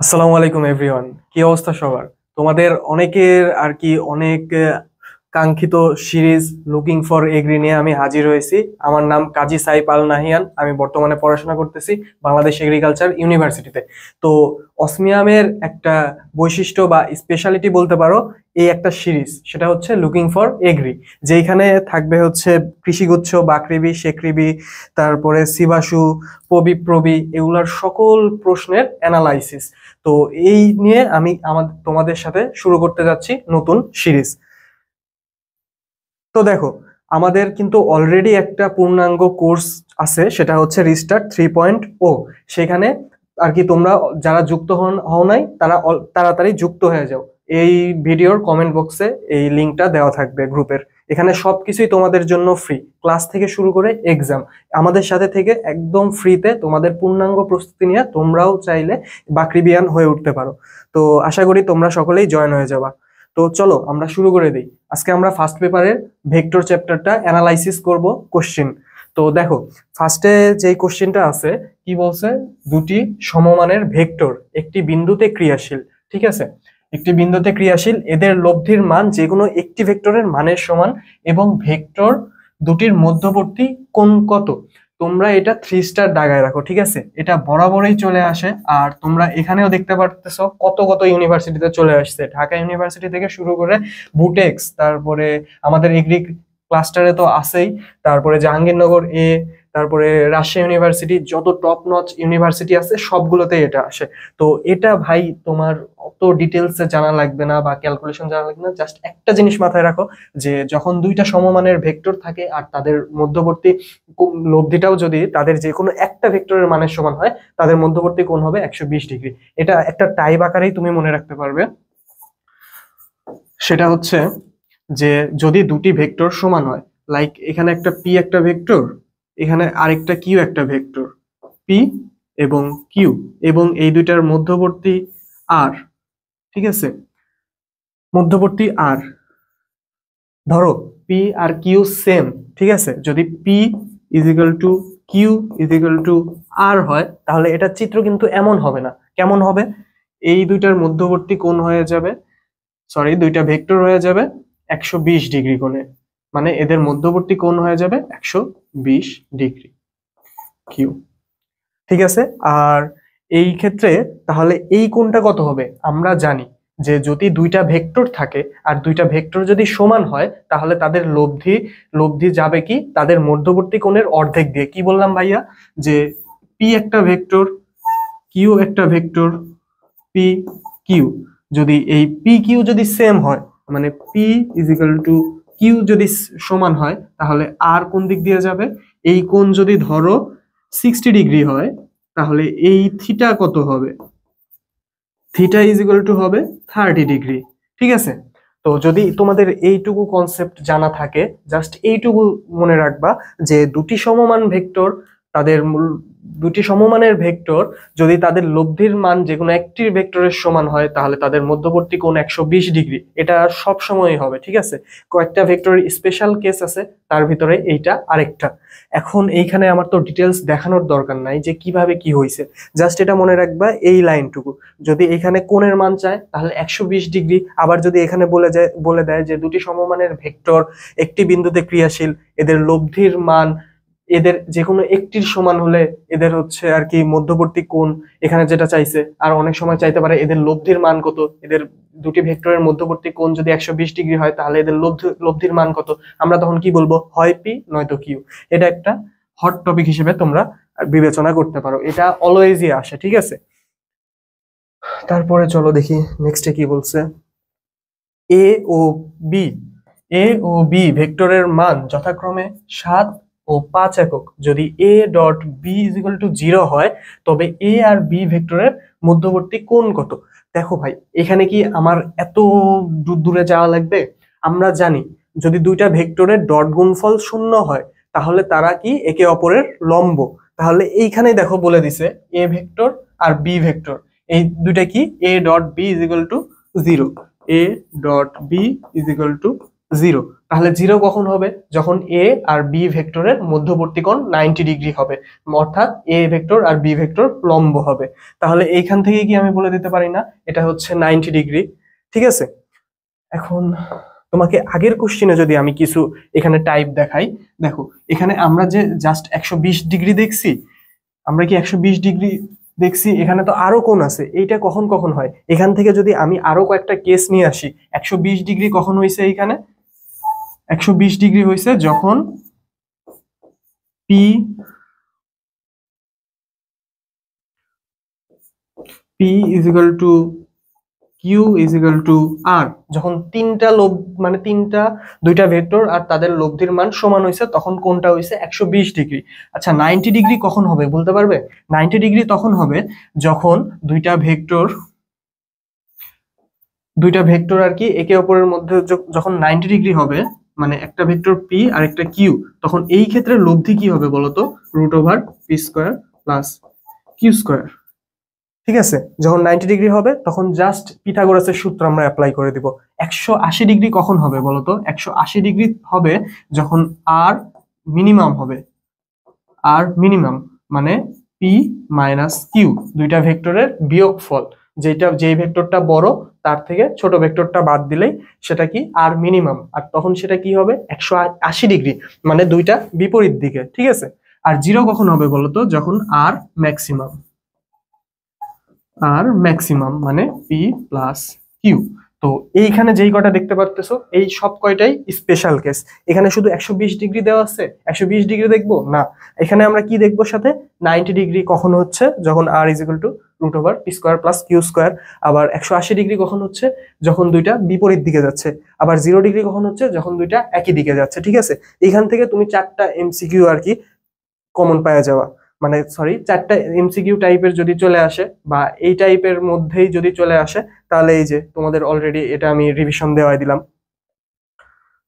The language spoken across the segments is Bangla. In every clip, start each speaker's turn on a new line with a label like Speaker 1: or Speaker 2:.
Speaker 1: আসসালামু আলাইকুম এভরিওয়ান। কি অবস্থা সবার? তোমাদের অনেকের আর কি অনেক কাঙ্ক্ষিত সিরিজ লুকিং ফর এগ্রি নিয়ে আমি হাজির হয়েছি। আমার নাম কাজী সাইফ আল নাহিয়ান। আমি বর্তমানে পড়াশোনা করতেছি বাংলাদেশ এগ্রিকালচার ইউনিভার্সিটিতে। তো অসমিয়ামের একটা বৈশিষ্ট্য বা স্পেশালিটি বলতে পারো এই একটা সিরিজ, সেটা হচ্ছে লুকিং ফর এগ্রি, যেখানে থাকবে হচ্ছে কৃষিগুচ্ছ, বাকৃবি, শেকৃবি, তারপরে সিবাসু, প্রবি এগুলার সকল প্রশ্নের অ্যানালাইসিস। তো এই নিয়ে আমি তোমাদের সাথে শুরু করতে যাচ্ছি নতুন সিরিজ। তো দেখো, আমাদের কিন্তু অলরেডি একটা পূর্ণাঙ্গ কোর্স আছে, সেটা হচ্ছে রিস্টার্ট 3.0। সেখানে আর কি তোমরা যারা যুক্ত হও নাই তারা তাড়াতাড়ি যুক্ত হয়ে যাও। এই ভিডিওর কমেন্ট বক্সে এই লিঙ্কটা দেওয়া থাকবে গ্রুপের। এখানে সবকিছুই তোমাদের জন্য ফ্রি, ক্লাস থেকে শুরু করে এক্সাম। আমাদের সাথে থেকে একদম ফ্রিতে তোমাদের পূর্ণাঙ্গ প্রস্তুতি নিয়ে তোমরাও চাইলে বাকৃবিয়ান হয়ে উঠতে পারো। তো আশা করি তোমরা সকলেই জয়েন হয়ে যাবা। তো চলো আমরা শুরু করে দিই। আজকে আমরা ফার্স্ট পেপারের ভেক্টর চ্যাপ্টারটা অ্যানালাইসিস করব কোশ্চেন। তো দেখো, ফার্স্টে যে কোশ্চেনটা আছে, কি বলছে? দুটি সমমানের ভেক্টর একটি বিন্দুতে ক্রিয়াশীল, ঠিক আছে? একটি বিন্দুতে ক্রিয়াশীল, এদের লব্ধির মান যে কোনো একটি ভেক্টরের মানের সমান এবং ভেক্টর দুটির মধ্যবর্তী কোণ কত। তোমরা এটা 3 স্টার দাগায় রাখো, ঠিক আছে? এটা বরাবরই চলে আসে। আর তোমরা এখানেও দেখতে পারতেছো কত কত ইউনিভার্সিটিতে চলে আসছে, ঢাকা ইউনিভার্সিটি থেকে শুরু করে বুটেক্স, তারপরে আমাদের এগ্রি ক্লাস্টারে তো আছেই, তারপরে জাহাঙ্গীরনগর তারপরে রাজশাহী ইউনিভার্সিটি, যত টপ নচ ইউনিভার্সিটি আছে সবগুলোতে এটা আসে। তো এটা ভাই তোমার অত ডিটেলসে জানা লাগবে না বা ক্যালকুলেশন জানা লাগবে না, জাস্ট একটা জিনিস মাথায় রাখো, যে যখন দুইটা সমমানের ভেক্টর থাকে আর তাদের মধ্যবর্তী লব্ধিটাও যদি তাদের যে কোনো একটা ভেক্টরের মানের সমান হয়, তাদের মধ্যবর্তী কোণ হবে 120 ডিগ্রি। এটা একটা টাইপ আকারেই তুমি মনে রাখতে পারবে। সেটা হচ্ছে যে যদি দুটি ভেক্টর সমান হয়, লাইক এখানে একটা পি একটা ভেক্টর, এখানে আরেকটা কিউ একটা ভেক্টর, পি এবং কিউ, এবং এই দুইটার মধ্যবর্তী আর, ঠিক আছে? মধ্যবর্তী আর, ধরো পি আর কিউ সেম, ঠিক আছে? যদি P is equal to Q is equal to R হয়, তাহলে এটা চিত্র কিন্তু এমন হবে না। কেমন হবে? এই দুইটার মধ্যবর্তী কোণ হয়ে যাবে, সরি, দুইটা ভেক্টর হয়ে যাবে 120 ডিগ্রি কোণে, মানে এদের মধ্যবর্তী কোণ হয়ে যাবে 120 ডিগ্রি কিউ, ঠিক আছে? আর এই ক্ষেত্রে তাহলে এই কোণটা কত হবে? আমরা জানি যে যদি দুইটা ভেক্টর থাকে আর দুইটা ভেক্টর যদি সমান হয়, তাহলে তাদের লব্ধি লব্ধি যাবে কি তাদের মধ্যবর্তী কোণের অর্ধেক দিয়ে। কি বললাম ভাইয়া? যে পি একটা ভেক্টর, কিউ একটা ভেক্টর, পি কিউ, যদি এই পি কিউ যদি সেম হয়, মানে পি ইজিক্যাল টু কিউ যদি সমান হয়, তাহলে আর কোন দিক দিয়ে যাবে? এই কোণ যদি ধরো 60 ডিগ্রি হয়, তাহলে এই থিটা কত হবে? থিটা ইজিক্যাল টু হবে 30 ডিগ্রি, ঠিক আছে? তো যদি তোমাদের এইটুকু কনসেপ্ট জানা থাকে, জাস্ট এইটুকু মনে রাখবা যে দুটি সমমান ভেক্টর, তাদের দুটি সমমানের ভেক্টর যদি তাদের লব্ধির মান যে কোনো একটি ভেক্টরের সমান হয়, তাহলে তাদের মধ্যবর্তী কোণ 120 ডিগ্রি। এটা সব সময়ই হবে, ঠিক আছে? কয়েকটা ভেক্টরের স্পেশাল কেস আছে, তার ভিতরে এইটা আরেকটা। এখন এইখানে আমার তো ডিটেলস দেখানোর দরকার নাই যে কিভাবে কি হয়েছে, জাস্ট এটা মনে রাখবা এই লাইনটুকু। যদি এখানে কোণের মান চায় তাহলে 120 ডিগ্রি। আবার যদি এখানে বলে দেয় যে দুটি সমমানের ভেক্টর একটি বিন্দুতে ক্রিয়াশীল, এদের লব্ধির মান এদের যে কোনো একটির সমান হলে এদের হচ্ছে আর কি মধ্যবর্তী কোণ, এখানে যেটা চাইছে। আর অনেক সময় চাইতে পারে এদের লব্ধির মান কত, এদের দুটি ভেক্টরের মধ্যবর্তী কোণ যদি 120 ডিগ্রি হয়, তাহলে এদের লব্ধির মান কত। আমরা তখন কি বলবো? হয় পি নয়তো কিউ। এটা একটা হট টপিক হিসেবে তোমরা বিবেচনা করতে পারো, এটা অলওয়েজই আসে, ঠিক আছে? তারপরে চলো দেখি নেক্সটে কি বলছে। এ ও বি, এ ও বি ভেক্টরের মান যথাক্রমে 7 ও 5 একক। যদি A dot B is equal to 0 হয়, তবে এ আর বি ভেক্টরের মধ্যবর্তী কোণ কত? দেখো ভাই, এখানে কি আমার এত দূরে যাওয়া লাগবে? আমরা জানি যদি দুইটা ভেক্টরের ডট গুণফল 0 হয়, তাহলে তারা কি একে অপরের লম্ব। তাহলে এইখানেই দেখো বলে দিছে এ ভেক্টর আর বি ভেক্টর, এই দুইটা কি A dot B is equal to 0। A dot B is equal to zero. তাহলে জিরো কখন হবে? যখন এ আর বি ভেক্টরের মধ্যবর্তী কোণ 90 ডিগ্রি হবে, অর্থাৎ এ ভেক্টর আর বি ভেক্টর লম্ব হবে। তাহলে এইখান থেকে কি আমি বলে দিতে পারি না এটা হচ্ছে 90 ডিগ্রি? ঠিক আছে। এখন তোমাকে আগের কোশ্চেনে যদি আমি কিছু এখানে টাইপ দেখাই, দেখো এখানে আমরা যে জাস্ট 120 ডিগ্রি দেখছি, আমরা কি 120 ডিগ্রি দেখছি? এখানে তো আরো কোণ আছে, এইটা কখন কখন হয়? এখান থেকে যদি আমি আরো কয়েকটা কেস নিয়ে আসি, 120 ডিগ্রি কখন হয়েছে? এইখানে 120 ডিগ্রি হয়েছে যখন P P is equal to Q is equal to R, যখন তিনটা লব মানে দুইটা ভেক্টর আর তাদের লব্ধির মান সমান হয়েছে, তখন কোনটা হয়েছে 120 ডিগ্রি। আচ্ছা 90 ডিগ্রি কখন হবে বলতে পারবে? 90 ডিগ্রি তখন হবে যখন দুইটা ভেক্টর আর কি একে অপরের মধ্যে যখন 90 ডিগ্রি হবে, মানে একটা ভেক্টর পি আর একটা কিউ, তখন এই ক্ষেত্রে লব্ধি কি হবে বলতো? Root over P square plus Q square. ঠিক আছে, যখন 90 ডিগ্রি হবে তখন জাস্ট পিথাগোরাসের সূত্র আমরা অ্যাপ্লাই করে দিব। 180 ডিগ্রি কখন হবে বলতো? 180 ডিগ্রি হবে যখন আর মিনিমাম হবে। আর মিনিমাম মানে পি মাইনাস কিউ, দুইটা ভেক্টরের বিয়োগফল, যেই ভেক্টরটা বড় তার থেকে ছোট ভেক্টরটা বাদ দিলেই সেটা কি? আর মিনিমাম। আর তখন সেটা কি হবে? 180 ডিগ্রি, মানে দুইটা বিপরীত দিকে। ঠিক আছে। আর জিরো কখন হবে বলতো? যখন আর ম্যাক্সিমাম। আর ম্যাক্সিমাম মানে পি প্লাস কিউ। তো এইখানে যেই কয়টা দেখতে পারতেছো এই সব কয়টাই স্পেশাল কেস। এখানে শুধু 120 ডিগ্রি দেওয়া আছে, 120 ডিগ্রি দেখবো না, এখানে আমরা কি দেখবো সাথে? 90 ডিগ্রি কখন হচ্ছে? যখন R is equal to root over P square plus Q square. আবার 180 ডিগ্রি কখন হচ্ছে? যখন দুইটা বিপরীত দিকে যাচ্ছে। আবার 0 ডিগ্রি কখন হচ্ছে? যখন দুইটা একই দিকে যাচ্ছে। ঠিক আছে, এখান থেকে তুমি 4টা এমসিকিউ আর কি কমন পাওয়া যাওয়া, মানে সরি 4টা এমসিকিউ টাইপের যদি চলে আসে বা এই টাইপের মধ্যেই যদি চলে আসে, তাহলে এই যে তোমাদের অলরেডি এটা আমি রিভিশন দেওয়াই দিলাম,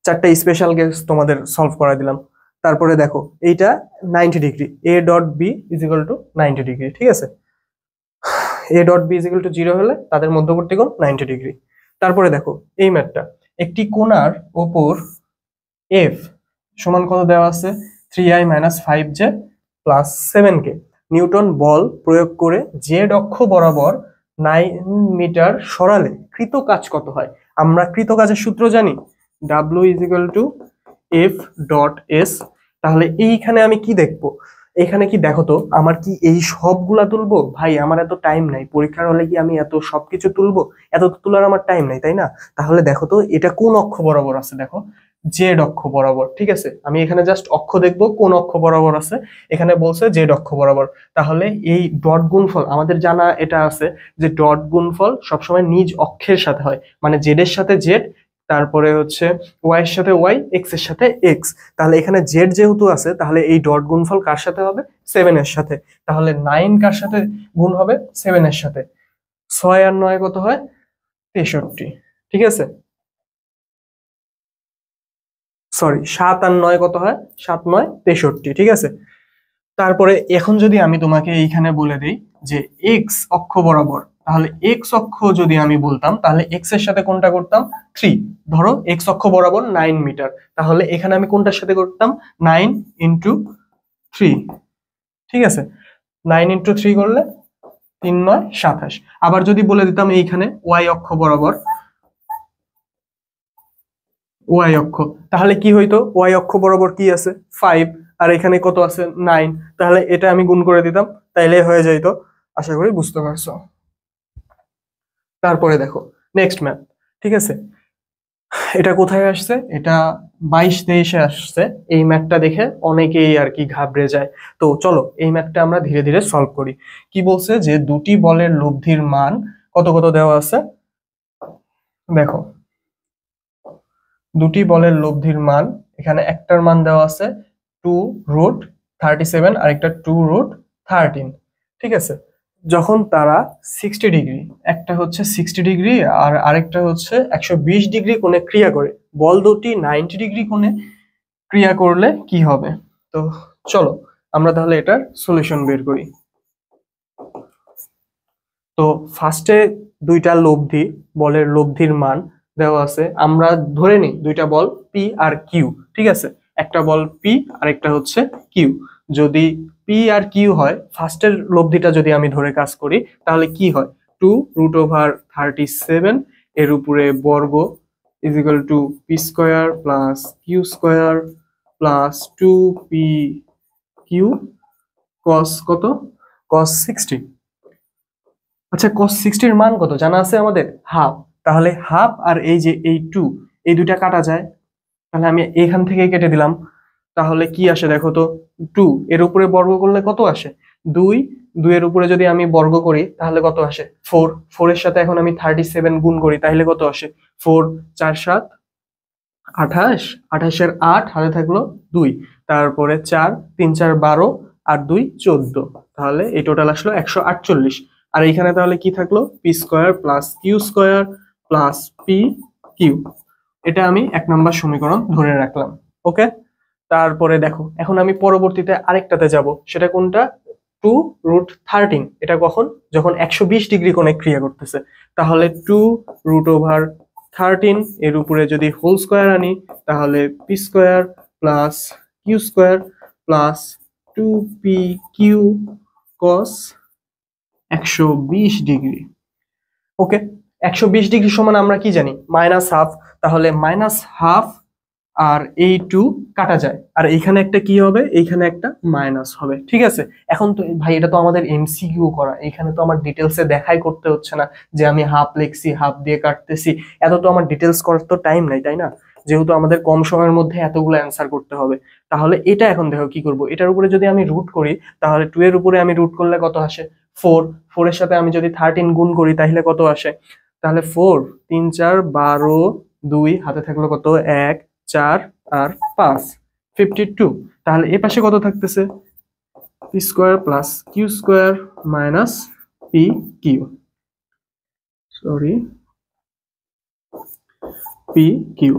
Speaker 1: 4টা স্পেশাল কেস তোমাদের সলভ করা দিলাম। তারপরে দেখো এইটা 90 degree, A dot B is equal to 90 degree. ঠিক আছে, A dot B is equal to 0 হলে তাদের মধ্যবর্তী কোণ 90 ডিগ্রি। তারপরে দেখো এই ম্যাথটা, একটি কোণার ওপর এফ সমান কত দেওয়া আছে? 3i minus 5j plus 7k Newton বল প্রয়োগ করে জেড অক্ষ বরাবর 9 মিটার সরালে কৃত কাজ কত হয়? আমরা কৃত কাজের সূত্র জানি, W is equal two F dot S. তাহলে এইখানে আমি কি দেখবো? এখানে কি দেখো তো, আমার কি এই সবগুলা তুলবো? ভাই আমার এত টাইম নাই, পরীক্ষার হলে কি আমি এত সবকিছু তুলবো? এত তোলার আমার টাইম নাই, তাই না? তাহলে দেখো তো এটা কোন অক্ষ বরাবর আছে, দেখো জেড অক্ষ বরাবর। ঠিক আছে, আমি এখানে জাস্ট অক্ষ দেখবো কোন অক্ষ বরাবর আছে, এখানে বলছে জেড অক্ষ বরাবর। তাহলে এই ডট গুণফল আমাদের জানা এটা আছে যে ডট গুণফল সবসময় নিজ অক্ষের সাথে হয়, মানে জেড এর সাথে জেড, তারপরে হচ্ছে ওয়াই এর সাথে ওয়াই, এক্স এর সাথে এক্স। তাহলে এখানে জেড যেহেতু আছে, তাহলে এই ডট গুণফল কার সাথে হবে? 7 এর সাথে। তাহলে 9 কার সাথে গুণ হবে? 7 এর সাথে। 6 আর 9 কত হয়? 63। ঠিক আছে, সরি 7 আর 9 কত হয়? 7 9 63। ঠিক আছে, তারপরে এখন যদি আমি তোমাকে এইখানে বলে দিই যে এক্স অক্ষ বরাবর, তাহলে এক্স অক্ষ যদি আমি বলতাম তাহলে এক্স এর সাথে কোনটা করতাম? 3। ধরো এক্স অক্ষ বরাবর 9 মিটার, তাহলে এখানে আমি কোনটার সাথে করতাম? 9 ইন্টু 3। ঠিক আছে, 9 ইন্টু 3 করলে 3 9 27। আবার যদি বলে দিতাম এইখানে ওয়াই অক্ষ বরাবর, ওয়াই অক্ষ, তাহলে কি হইতো? ওয়াই অক্ষ বরাবর কি আছে? 5, আর এখানে কত আছে? 9। তাহলে এটা আমি গুণ করে দিতাম, তাইলে হয়ে যাইতো। আশা করি বুঝতে পারছো। তারপরে দেখো নেক্সট ম্যাথ। ঠিক আছে, এটা কোথায় আসছে? এটা 22-23-এ আসছে। এই ম্যাথটা দেখে অনেকেই আর কি ঘাবড়ে যায়। তো চলো এই ম্যাথটা আমরা ধীরে ধীরে সলভ করি। কি বলছে? যে দুটি বলের লব্ধির মান কত কত দেওয়া আছে। দেখো দুটি বলের লব্ধির মান, এখানে একটার মান দেওয়া আছে 2√37, আর একটা 2√13। ঠিক আছে, যখন তারা 60 ডিগ্রি, একটা হচ্ছে 60 ডিগ্রি আর আরেকটা হচ্ছে 120 ডিগ্রি কোণে ক্রিয়া করে, বল দুটি 90 ডিগ্রি কোণে ক্রিয়া করলে কি হবে? তো চলো আমরা তাহলে এটার সলিউশন বের করি। তো ফার্স্টে দুইটা লব্ধি, বলের লব্ধির মান দেওয়া আছে, আমরা ধরে নিই দুইটা বল পি আর কিউ, ঠিক আছে? একটা বল পি আর একটা হচ্ছে কিউ। যদি পি আর কিউ হয়, ফার্স্টের লব্ধিটা যদি আমি ধরে কাজ করি, তাহলে কি হয়? 2√37 এর উপরে বর্গ is equal to P square plus Q square plus 2p Q cos কত? কস 60। আচ্ছা, cos 60 এর মান কত জানা আছে আমাদের? হাফ। তাহলে হাফ আর এই যে এই 2, এই দুইটা কাটা যায়, তাহলে আমি এখান থেকে কেটে দিলাম। তাহলে কি আসে দেখো তো, 2 এর উপরে বর্গ করলে কত আসে? 2। 2 এর উপরে যদি আমি বর্গ করি তাহলে কত আসে? 4। 4 এর সাথে এখন আমি 37 গুণ করি, তাহলে কত আসে? 4 4 7 28, 28 এর 8 হাতে থাকলো 2, তারপরে 4 3 4 12 আর 2 14, তাহলে এই টোটাল আসলো 148। আর এইখানে তাহলে কি থাকলো? P square plus Q square plus P Q. এটা আমি 1 নম্বর সমীকরণ ধরে রাখলাম। ওকে, তারপরে দেখো এখন আমি পরবর্তীতে আরেকটাতে যাব, সেটা কোনটা? 2√13। এটা কখন? যখন 120 ডিগ্রি কোণে ক্রিয়া করতেছে। তাহলে 2√13 এর উপরে যদি হোল স্কোয়ার আনি, তাহলে P square plus Q square plus 2p Q cos 120 degree. Okay, 120 degree সমান আমরা কি জানি? Minus half. তাহলে মাইনাস হাফ আর এই 2 কাটা যায়, আর এইখানে একটা কি হবে? এইখানে একটা মাইনাস হবে, ঠিক আছে? এখন তো ভাই এটা তো আমাদের এমসিকিউ করা, এইখানে তো আমার ডিটেলসে দেখাই করতে হচ্ছে না যে আমি হাফ লিখছি, হাফ দিয়ে কাটতেছি। এত তো আমার ডিটেলস করার তো টাইম নাই, তাই না? যেহেতু আমাদের কম সময়ের মধ্যে এতগুলো অ্যান্সার করতে হবে। তাহলে এটা এখন দেখো কি করব, এটার উপরে যদি আমি রুট করি, তাহলে 2 এর উপরে আমি রুট করলে কত আসে? 4। 4 এর সাথে আমি যদি 13 গুণ করি তাহলে কত আসে? তাহলে 4 3 4 12, 2 হাতে থাকলো কত? 1 4 আর 5 52। তাহলে এ পাশে কত থাকতেছে? P square plus Q square minus P Q, sorry P Q.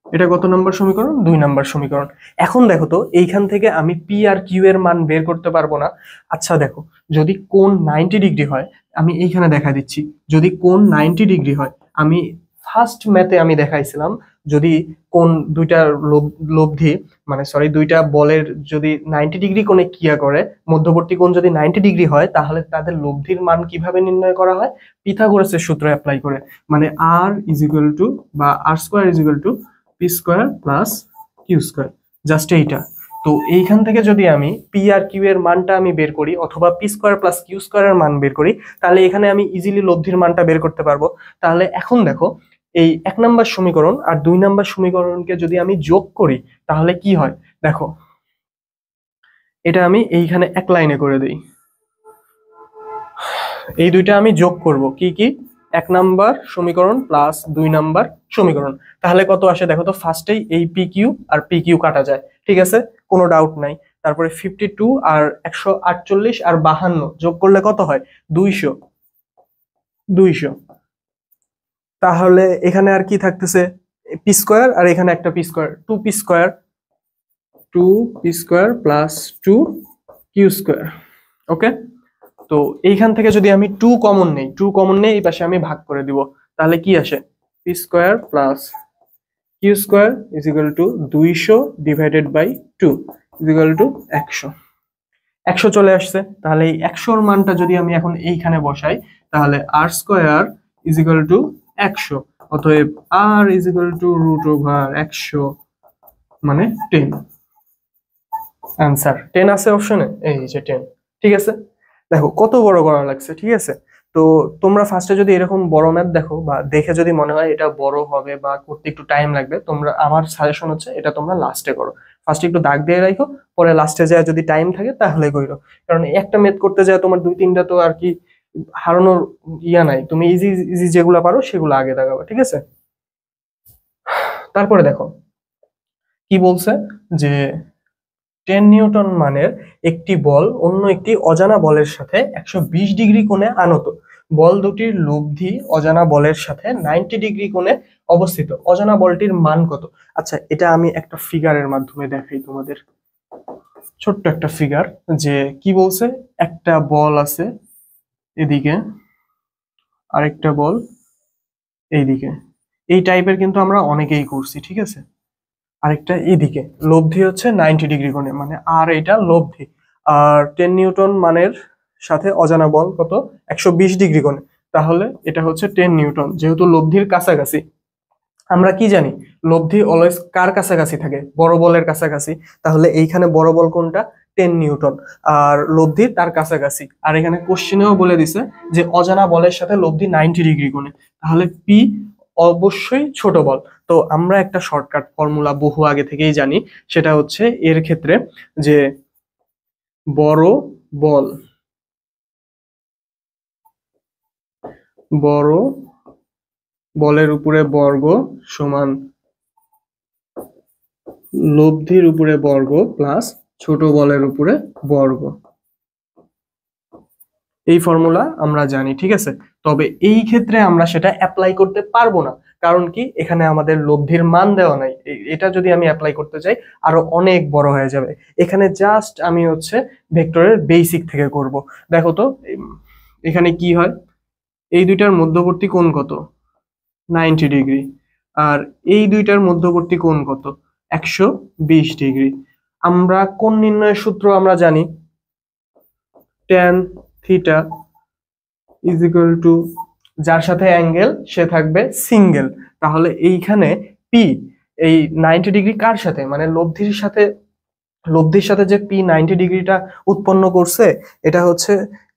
Speaker 1: এটা কত নম্বর সমীকরণ? 2 নম্বর সমীকরণ। এখন দেখো তো, এইখান থেকে আমি পি আর কিউ এর মান বের করতে পারবো না। আচ্ছা দেখো, যদি কোণ 90 ডিগ্রি হয়, আমি এইখানে দেখা দিচ্ছি, যদি কোণ 90 ডিগ্রি হয়, আমি ফার্স্ট ম্যাথে আমি দেখাইছিলাম, যদি কোণ দুইটা লব্ধি মানে সরি দুইটা বলের যদি 90 ডিগ্রি কোণে ক্রিয়া করে, মধ্যবর্তী কোণ যদি 90 ডিগ্রি হয়, তাহলে তাদের লব্ধির মান কিভাবে নির্ণয় করা হয়? পিথাগোরাসের সূত্র অ্যাপ্লাই করে, মানে আর ইজ ইকুয়াল টু বা R square is equal to P square plus Q square, just এইটা। তো এইখান থেকে যদি আমি পি আর কিউ এর মানটা আমি বের করি, অথবা পি স্কোয়ার প্লাস কিউ স্কোয়ারের মান বের করি, তাহলে এখানে আমি ইজিলি লব্ধির মানটা বের করতে পারবো। তাহলে এখন দেখো, এই 1 নম্বর সমীকরণ আর 2 নম্বর সমীকরণকে যদি আমি যোগ করি, তাহলে কি হয় দেখো, এটা আমি এইখানে এক লাইনে করে দিই। এই দুইটা আমি যোগ করব, কি কি? 1 নাম্বার সমীকরণ প্লাস 2 নাম্বার সমীকরণ। তাহলে কত আসে দেখো তো, ফার্স্টেই এই P Q R P Q কাটা যায়, ঠিক আছে, কোনো ডাউট নাই। তারপরে 52 আর 148 আর 52 যোগ করলে কত হয়? 200। 200। তাহলে এখানে আর কি থাকতেছে? পি স্কোয়ার, আর এখানে একটা P square, 2p square, 2p square plus 2 Q square. Okay, তো এইখান থেকে যদি আমি 2 কমন নেই, 2 কমন নেই, এই পাশে আমি ভাগ করে দিব, তাহলে কি আসে? P square plus Q square is equal to 200 divided by 2 is equal to 100। 100 চলে আসছে। তাহলে এই 100 এর মানটা যদি আমি এখন এইখানে বসাই, তাহলে আর স্কোয়ার ইজ ইকুয়াল টু 100। অতএব আর ইজ ইকুয়াল টু √100 মানে 10। অ্যান্সার 10 আছে অপশনে, এই যে 10। ঠিক আছে, দেখো কত বড় করা লাগছে, ঠিক আছে? তো তোমরা ফার্স্টে যদি এরকম বড় ম্যাথ দেখো বা দেখে যদি মনে হয় এটা বড় হবে বা করতে একটু টাইম লাগবে, তোমরা, আমার সাজেশন হচ্ছে এটা তোমরা লাস্টে করো। ফার্স্টে একটু দাগ দিয়ে রাখো, পরে লাস্টে যায় যদি টাইম থাকে তাহলে কইরো। কারণ একটা ম্যাথ করতে যায় তোমার 2-3টা তো আর কি হারানোর ইয়া নাই, তুমি ইজি ইজি যেগুলো পারো সেগুলো আগে দাগাবে, ঠিক আছে? তারপরে দেখো কি বলছে, যে 10 নিউটন মানের একটি বল অন্য একটি অজানা বলের সাথে 120 ডিগ্রি কোণে আনত। বল দুটির লব্ধি অজানা বলের সাথে 90 ডিগ্রি কোণে অবস্থিত। অজানা বলটির মান কত? আচ্ছা, এটা আমি একটা ফিগারের মাধ্যমে দেখাই তোমাদের, ছোট্ট একটা ফিগার। যে কি বলছে, একটা বল আছে এদিকে, আরেকটা বল এইদিকে। এই টাইপের কিন্তু আমরা অনেকেই করছি, ঠিক আছে। আরেকটা এদিকে লব্ধি হচ্ছে 90 ডিগ্রি কোণে, মানে আর এটা লব্ধি। আর 10 নিউটন মানের সাথে অজানা বল কত, 120 ডিগ্রি কোণে। তাহলে এটা হচ্ছে 10 নিউটন, যেহেতু লব্ধির কাছাকাছি। আমরা কি জানি, লব্ধি অলওয়েজ কার কাছাকাছি থাকে, বড় বলের কাছাকাছি। তাহলে এইখানে বড় বল কোনটা, 10 নিউটন। আর লব্ধি তার কাছাকাছি। আর এখানে কোশ্চেনেও বলে দিছে যে অজানা বলের সাথে লব্ধি 90 ডিগ্রি কোণে, তাহলে পি অবশ্যই ছোট বল। তো আমরা একটা শর্টকাট ফর্মুলা বহু আগে থেকেই জানি, সেটা হচ্ছে এর ক্ষেত্রে যে বড় বল, বড় বলের উপরে বর্গ সমান লব্ধির উপরে বর্গ প্লাস ছোট বলের উপরে বর্গ। এই ফর্মুলা আমরা জানি, ঠিক আছে। তবে এই ক্ষেত্রে আমরা সেটা অ্যাপ্লাই করতে পারবো না, কারণ কি এখানে আমাদের লব্ধির মান দেওয়া নাই। এটা যদি আমি অ্যাপ্লাই করতে চাই আরো অনেক বড় হয়ে যাবে। এখানে জাস্ট আমি হচ্ছে ভেক্টরের বেসিক থেকে করব। দেখো তো এখানে কি হয়, এই দুইটার মধ্যবর্তী কোণ কত, 90 ডিগ্রি। আর এই দুইটার মধ্যবর্তী কোণ কত, 120 ডিগ্রি। আমরা কোণ নির্ণয়ের সূত্র আমরা জানি, tan theta is equal two, যার সাথে অ্যাঙ্গেল সে থাকবে সিঙ্গেল। তাহলে এইখানে পি, এই 90 ডিগ্রি কার সাথে, মানে লব্ধির সাথে, লব্ধির সাথে যে পি 90 ডিগ্রিটা উৎপন্ন করছে, এটা হচ্ছে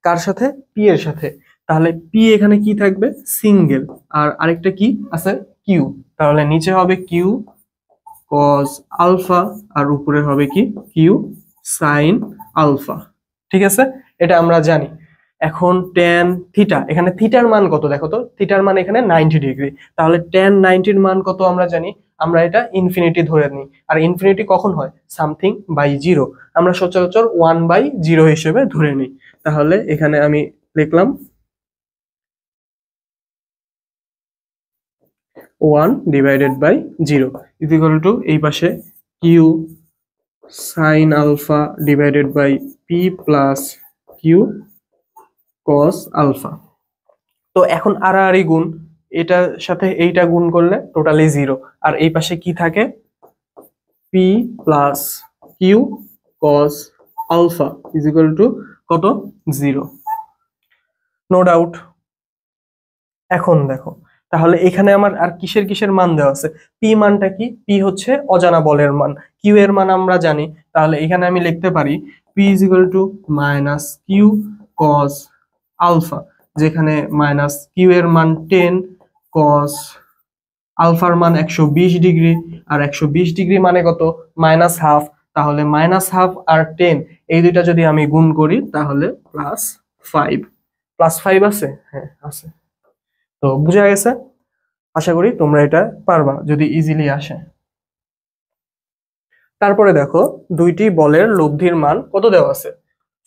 Speaker 1: কার সাথে, পি এর সাথে। তাহলে পি এখানে কি থাকবে, সিঙ্গেল। আর আরেকটা কি আছে, কিউ। তাহলে নিচে হবে কিউ কজ আলফা, আর উপরে হবে কি, কিউ সাইন আলফা। ঠিক আছে, এটা আমরা জানি। এখন ট্যান থিটা, এখানে থিটার মান কত দেখো তো, থিটার মান এখানে 90 ডিগ্রি। তাহলে ট্যান 90-র মান কত আমরা জানি, আমরা এটা ইনফিনিটি ধরে নিই। আর ইনফিনিটি কখন হয়, সামথিং বাই জিরো। আমরা সচরাচর 1/0 হিসেবে ধরে নিই। তাহলে এখানে আমি লিখলাম 1/0 ইজ ইকুয়াল টু, এই পাশে Q sine alpha divided by P plus Q cos alpha. তো এখন আড়াআড়ি গুণ, এটার সাথে এইটা গুণ করলে টোটালি 0। আর এই পাশে কি থাকে, P plus Q cos alpha is equal to কত, 0। No doubt. এখন দেখো, তাহলে এখানে আমার আর কিসের কিসের মান দেওয়া আছে, পি মানটা কি, পি হচ্ছে অজানা বলের মান, কিউ এর মান আমরা জানি। তাহলে এখানে আমি লিখতে পারি P is equal to minus Q cos alpha, যেখানে মাইনাস কিউ এর মান 10, কস আলফার মান 120 ডিগ্রি। আর 120 ডিগ্রি মানে কত, মাইনাস হাফ। তাহলে মাইনাস হাফ আর 10, এই দুইটা যদি আমি গুণ করি তাহলে +5। +5 আছে, হ্যাঁ আছে। তো বুঝা গেছে, আশা করি তোমরা এটা পারবা যদি ইজিলি আসে। তারপরে দেখো, দুইটি বলের লব্ধির মান কত দেওয়া আছে,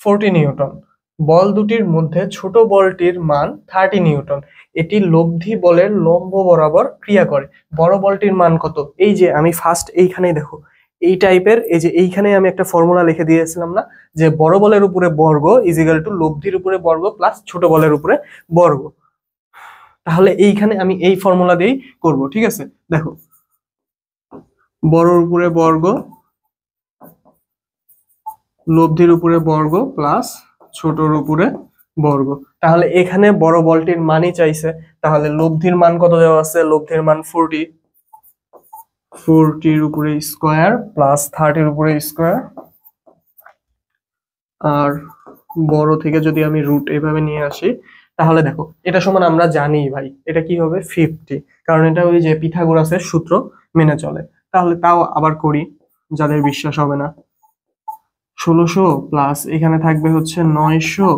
Speaker 1: 40 নিউটন। বল দুটির মধ্যে ছোট বলটির মান 30 নিউটন। এটি লব্ধি বলের লম্ব বরাবর ক্রিয়া করে। বড় বলটির মান কত, এই যে আমি ফার্স্ট এইখানেই দেখো, এই টাইপের, এই যে এইখানে আমি একটা ফর্মুলা লিখে দিয়েছিলাম না, যে বড় বলের উপরে বর্গ ইজ ইকুয়াল টু লব্ধির উপরে বর্গ প্লাস ছোট বলের উপরে বর্গ। তাহলে এইখানে আমি এই ফর্মুলা দিয়েই করব, ঠিক আছে। দেখো, বড়র উপরে বর্গ লব্ধির উপরে বর্গ প্লাস ছোটর উপরে বর্গ। তাহলে এখানে বড় বলটির মানই চাইছে। তাহলে লব্ধির মান কত দেওয়া আছে, লব্ধির মান 40, 40-র উপরে স্কোয়ার প্লাস 30-র উপরে স্কোয়ার। আর বড় থেকে যদি আমি রুট এইভাবে নিয়ে আসি, তাহলে দেখো এটা সমান আমরা জানি ভাই, এটা কি হবে 50, কারণ এটা ওই যে পিথাগোরাসের সূত্র মেনে চলে। তাহলে তাও আবার করি, যাদের বিশ্বাস হবে না। 1600 প্লাস এখানে থাকবে হচ্ছে 900,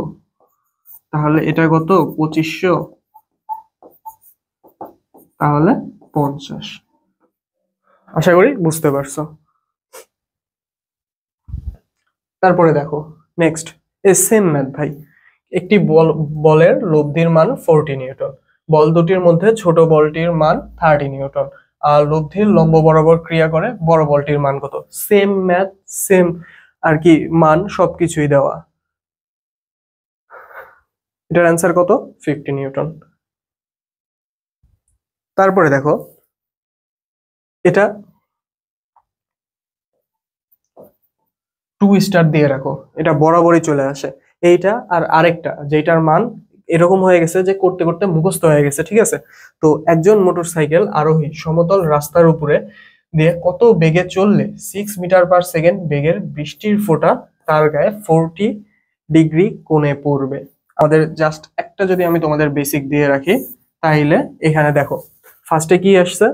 Speaker 1: তাহলে এটা কত, 2500, তাহলে 50। আশা করি বুঝতে পারছো। তারপরে দেখো নেক্সট, সেম ম্যাথ ভাই। একটি বলের লব্ধির মান 40 নিউটন। বল দুটির মধ্যে ছোট বলটির মান 30 নিউটন। আর লব্ধির লম্ব বরাবর ক্রিয়া করে বড় বলটির মান কত, সেম ম্যাথ, সেম আর কি মান সবকিছুই দেওয়া। এটার অ্যান্সার কত, 50 নিউটন। তারপরে দেখো এটা 2 স্টার দিয়ে রাখো, এটা বরাবরই চলে আসে। এইটা আর আরেকটা যেটার মান এরকম হয়ে গেছে যে করতে করতে মুখস্থ হয়ে গেছে, ঠিক আছে। তো একজন মোটরসাইকেল আরোহী সমতল রাস্তার উপরে দিয়ে কত বেগে চললে 6 মিটার/সেকেন্ড বেগের বৃষ্টির ফোঁটা তার গায়ে 40 ডিগ্রি কোণে পড়বে। আমাদের জাস্ট একটা যদি আমি তোমাদের বেসিক দিয়ে রাখি, তাইলে এখানে দেখো ফার্স্টে কি আসছে।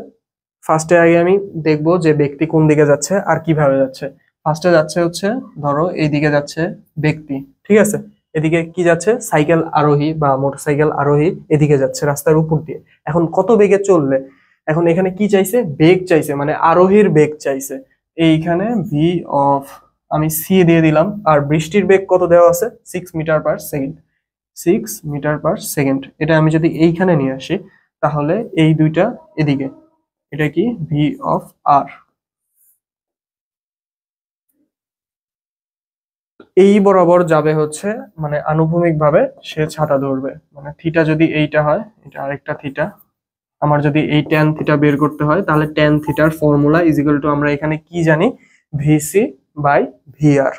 Speaker 1: ফার্স্টে আগে আমি দেখবো যে ব্যক্তি কোন দিকে যাচ্ছে আর কিভাবে যাচ্ছে। ফার্স্টে যাচ্ছে হচ্ছে, ধরো এইদিকে যাচ্ছে ব্যক্তি, ঠিক আছে। এদিকে কি যাচ্ছে, সাইকেল আরোহী বা মোটরসাইকেল আরোহী এদিকে যাচ্ছে রাস্তার উপর দিয়ে। এখন কত বেগে চললে, এখন এখানে কি চাইছে, বেগ চাইছে, মানে আরোহীর বেগ চাইছে। এইখানে ভি অফ আমি সি দিয়ে দিলাম, আর বৃষ্টির বেগ কত দেওয়া আছে, 6 মিটার/সেকেন্ড। 6 মিটার/সেকেন্ড, এটা আমি যদি এইখানে নিয়ে আসি, তাহলে এই দুইটা এদিকে, এটা কি ভি অফ আর। এই বরাবর যাবে হচ্ছে, মানে আনুভূমিক ভাবে সে ছাতা ধরবে, মানে থিটা যদি এইটা হয়, এটা আরেকটা থিটা। আমার যদি এই ট্যান থিটা বের করতে হয়, তাহলে ট্যান থিটার ফর্মুলা ইজ ইকুয়াল টু, আমরা এখানে কি জানি, VC by VR.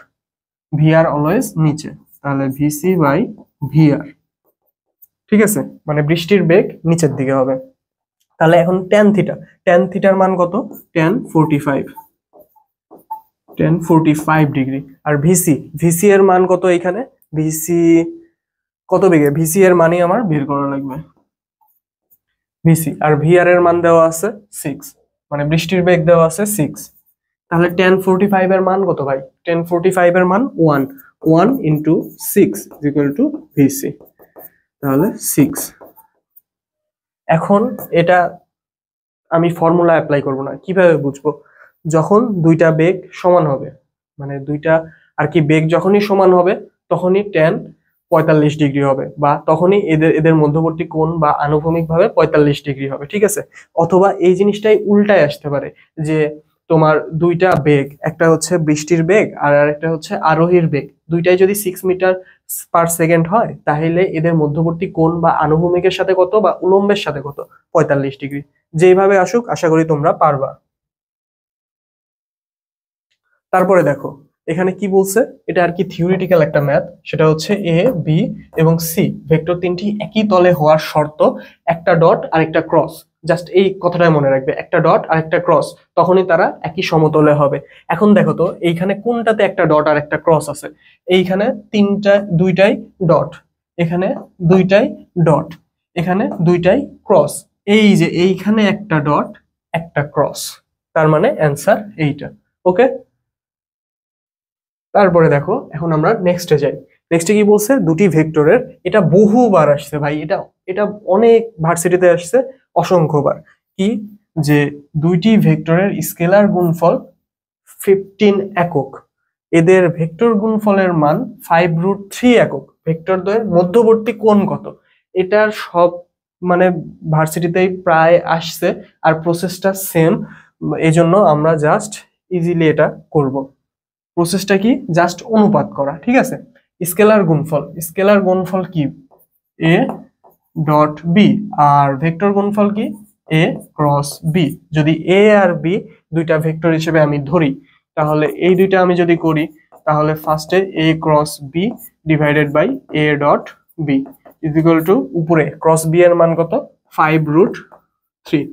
Speaker 1: VR always নিচে, তাহলে ভিসি বাই ভিআর, ঠিক আছে। মানে বৃষ্টির বেগ নিচের দিকে হবে। তাহলে এখন ট্যান থিটা, ট্যান থিটার মান কত, ট্যান 45 ডিগ্রি। আর ভিসি, ভিসি এর মান কত, এখানে ভিসি কত বেগে, ভিসি এর মানই আমার বের করা লাগবে, ভিসি। আর ভিআর এর মান দেওয়া আছে 6, মানে বৃষ্টির বেগ দেওয়া আছে 6। তাহলে tan45 এর মান কত ভাই, tan45 এর মান 1, 1 ইন্টু 6 ইকুয়াল টু ভিসি, তাহলে 6। এখন এটা আমি ফর্মুলা অ্যাপ্লাই করব না, কিভাবে বুঝবো, যখন দুইটা বেগ সমান হবে, মানে দুইটা আর কি বেগ যখনই সমান হবে, তখনই ট্যান 45 ডিগ্রি হবে, বা তখনই এদের এদের মধ্যবর্তী কোণ বা আনুভূমিক ভাবে 45 ডিগ্রি হবে, ঠিক আছে। অথবা এই জিনিসটাই উল্টায় আসতে পারে, যে তোমার দুইটা বেগ, একটা হচ্ছে বৃষ্টির বেগ আর আরেকটা হচ্ছে আরোহীর বেগ, দুইটাই যদি 6 মিটার/সেকেন্ড হয়, তাহলে এদের মধ্যবর্তী কোণ বা আনুভূমিকের সাথে কত বা উলম্বের সাথে কত, 45 ডিগ্রি। যেভাবে আসুক আশা করি তোমরা পারবা। তারপরে দেখো এখানে কি বলছে, এটা আর কি থিওরিটিক্যাল একটা ম্যাথ, সেটা হচ্ছে এ বি এবং সি ভেক্টর তিনটি একই তলে হওয়ার শর্ত একটা ডট আর একটা ক্রস। জাস্ট এই কথাটাই মনে রাখবে, একটা ডট আর একটা ক্রস, তখনই তারা একই সমতলে হবে। এখন দেখো তো এইখানে কোনটাতে একটা ডট আর একটা ক্রস আছে, এইখানে দুইটাই ডট, এখানে দুইটাই ডট, এখানে দুইটাই ক্রস। এই যে এইখানে একটা ডট একটা ক্রস, তার মানে অ্যান্সার এইটা। ওকে, তারপরে দেখো এখন আমরা নেক্সটে যাই। নেক্সটে কি বলছে, দুটি ভেক্টরের, এটা বহুবার আসছে ভাই, এটা এটা অনেক ভার্সিটিতে আসছে, অসংখ্যবার। কি, যে দুইটি ভেক্টরের স্কেলার গুণফল 15 একক, এদের ভেক্টর গুণফলের মান 5√3 একক, ভেক্টরদ্বয়ের মধ্যবর্তী কোণ কত। এটার সব মানে ভার্সিটিতেই প্রায় আসছে, আর প্রসেসটা সেম, এজন্য আমরা জাস্ট ইজিলি এটা করব। প্রসেসটা কি, জাস্ট অনুপাত করা, ঠিক আছে। স্কেলার গুণফল, স্কেলার গুণফল কি, এ ডট বি, আর ভেক্টর গুণফল কি, এ ক্রস বি। যদি এ আর বি দুইটা ভেক্টর হিসেবে আমি ধরি, তাহলে এই দুইটা আমি যদি করি, তাহলে ফার্স্টে A cross B divided by A dot B is equal to, উপরে ক্রস বি এর মান কত, 5√3,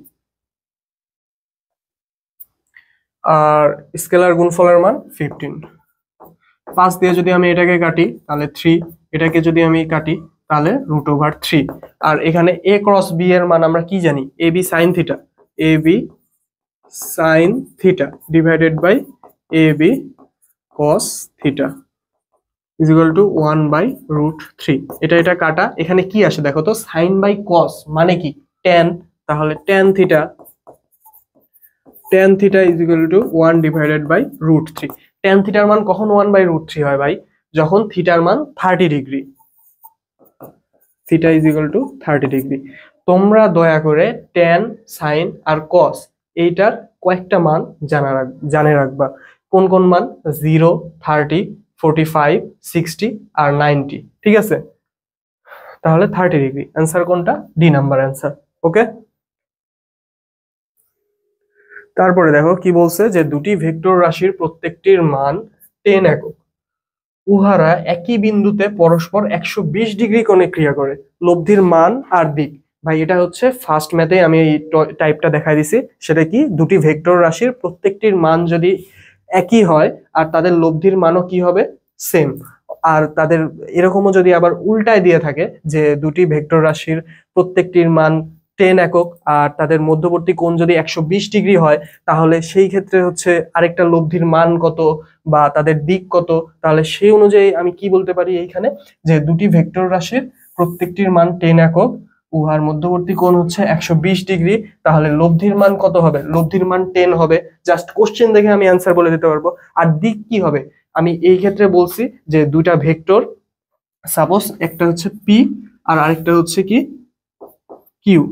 Speaker 1: আর স্কেলার গুণফলের মান 15। 5 দিয়ে যদি আমি এটাকে কাটি তাহলে 3, এটাকে যদি আমি কাটি তাহলে √3। আর এখানে এ ক্রস বি এর মান আমরা কি জানি, A B sine theta, A B sine theta divided by A B cos theta is equal to 1/√3। এটা কাটা, এখানে কি আসে দেখো তো, সাইন বাই কস মানে কি, ট্যান, তাহলে tan theta is equal to 1/√3। Tan থিটার মান কখন 1/√3 হয় ভাই, যখন থিটার মান 30 degree, theta is equal two 30 degree. তোমরা দয়া করে ট্যান, সাইন আর কস এইটার কয়েকটা মান জানে রাখবা। কোন কোন মান, 0, 30, 45, 60 আর 90, ঠিক আছে। তাহলে 30 ডিগ্রি অ্যান্সার কোনটা, ডি নাম্বার অ্যান্সার। ওকে, তারপরে দেখো কি বলছে, যে দুটি ভেক্টর রাশির প্রত্যেকটির মান 10 একক, উহারা একই বিন্দুতে পরস্পর 120 ডিগ্রি কোণে ক্রিয়া করে, লব্ধির মান আর দিক। ভাই এটা হচ্ছে ফার্স্ট ম্যাথে আমি এই টাইপটা দেখাই দিছি। সেটা কি, দুটি ভেক্টর রাশির প্রত্যেকটির মান যদি একই হয় আর তাদের লব্ধির মানও কি হবে, সেম। আর তাদের এরকমও যদি আবার উল্টায় দিয়ে থাকে, যে দুটি ভেক্টর রাশির প্রত্যেকটির মান 10 একক আর তাদের মধ্যবর্তী কোণ যদি 120 ডিগ্রি হয়, তাহলে সেই ক্ষেত্রে হচ্ছে আরেকটা লব্ধির মান কত বা তাদের দিক কত। তাহলে সেই অনুযায়ী আমি কি বলতে পারি এইখানে, যে দুটি ভেক্টর রাশির প্রত্যেকটির মান 10 একক, উহার মধ্যবর্তী কোণ হচ্ছে 120 ডিগ্রি, তাহলে লব্ধির মান কত হবে, লব্ধির মান 10 হবে। জাস্ট কোশ্চেন দেখে আমি অ্যান্সার বলে দিতে পারবো। আর দিক কি হবে, আমি এই ক্ষেত্রে বলছি যে দুইটা ভেক্টর, সাপোজ একটা হচ্ছে পি আর আরেকটা হচ্ছে কি কিউ।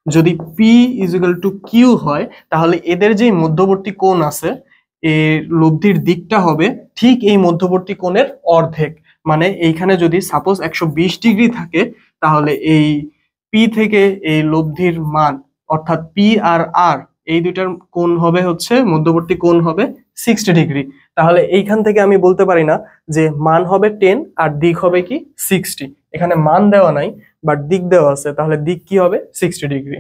Speaker 1: যদি P is equal to Q হয়, তাহলে এদের যে মধ্যবর্তী কোণ আছে, এর লব্ধির দিকটা হবে ঠিক এই মধ্যবর্তী কোণের অর্ধেক। মানে এইখানে যদি সাপোজ 120 ডিগ্রি থাকে, তাহলে এই পি থেকে এই লব্ধির মান, অর্থাৎ পি আর আর এই দুইটার কোণ হবে হচ্ছে, মধ্যবর্তী কোণ হবে 60 ডিগ্রি। তাহলে এইখান থেকে আমি বলতে পারি না যে মান হবে 10 আর দিক হবে কি 60। এখানে মান দেওয়া নাই বাট দিক দেওয়া আছে, তাহলে দিক কি হবে 60 ডিগ্রি।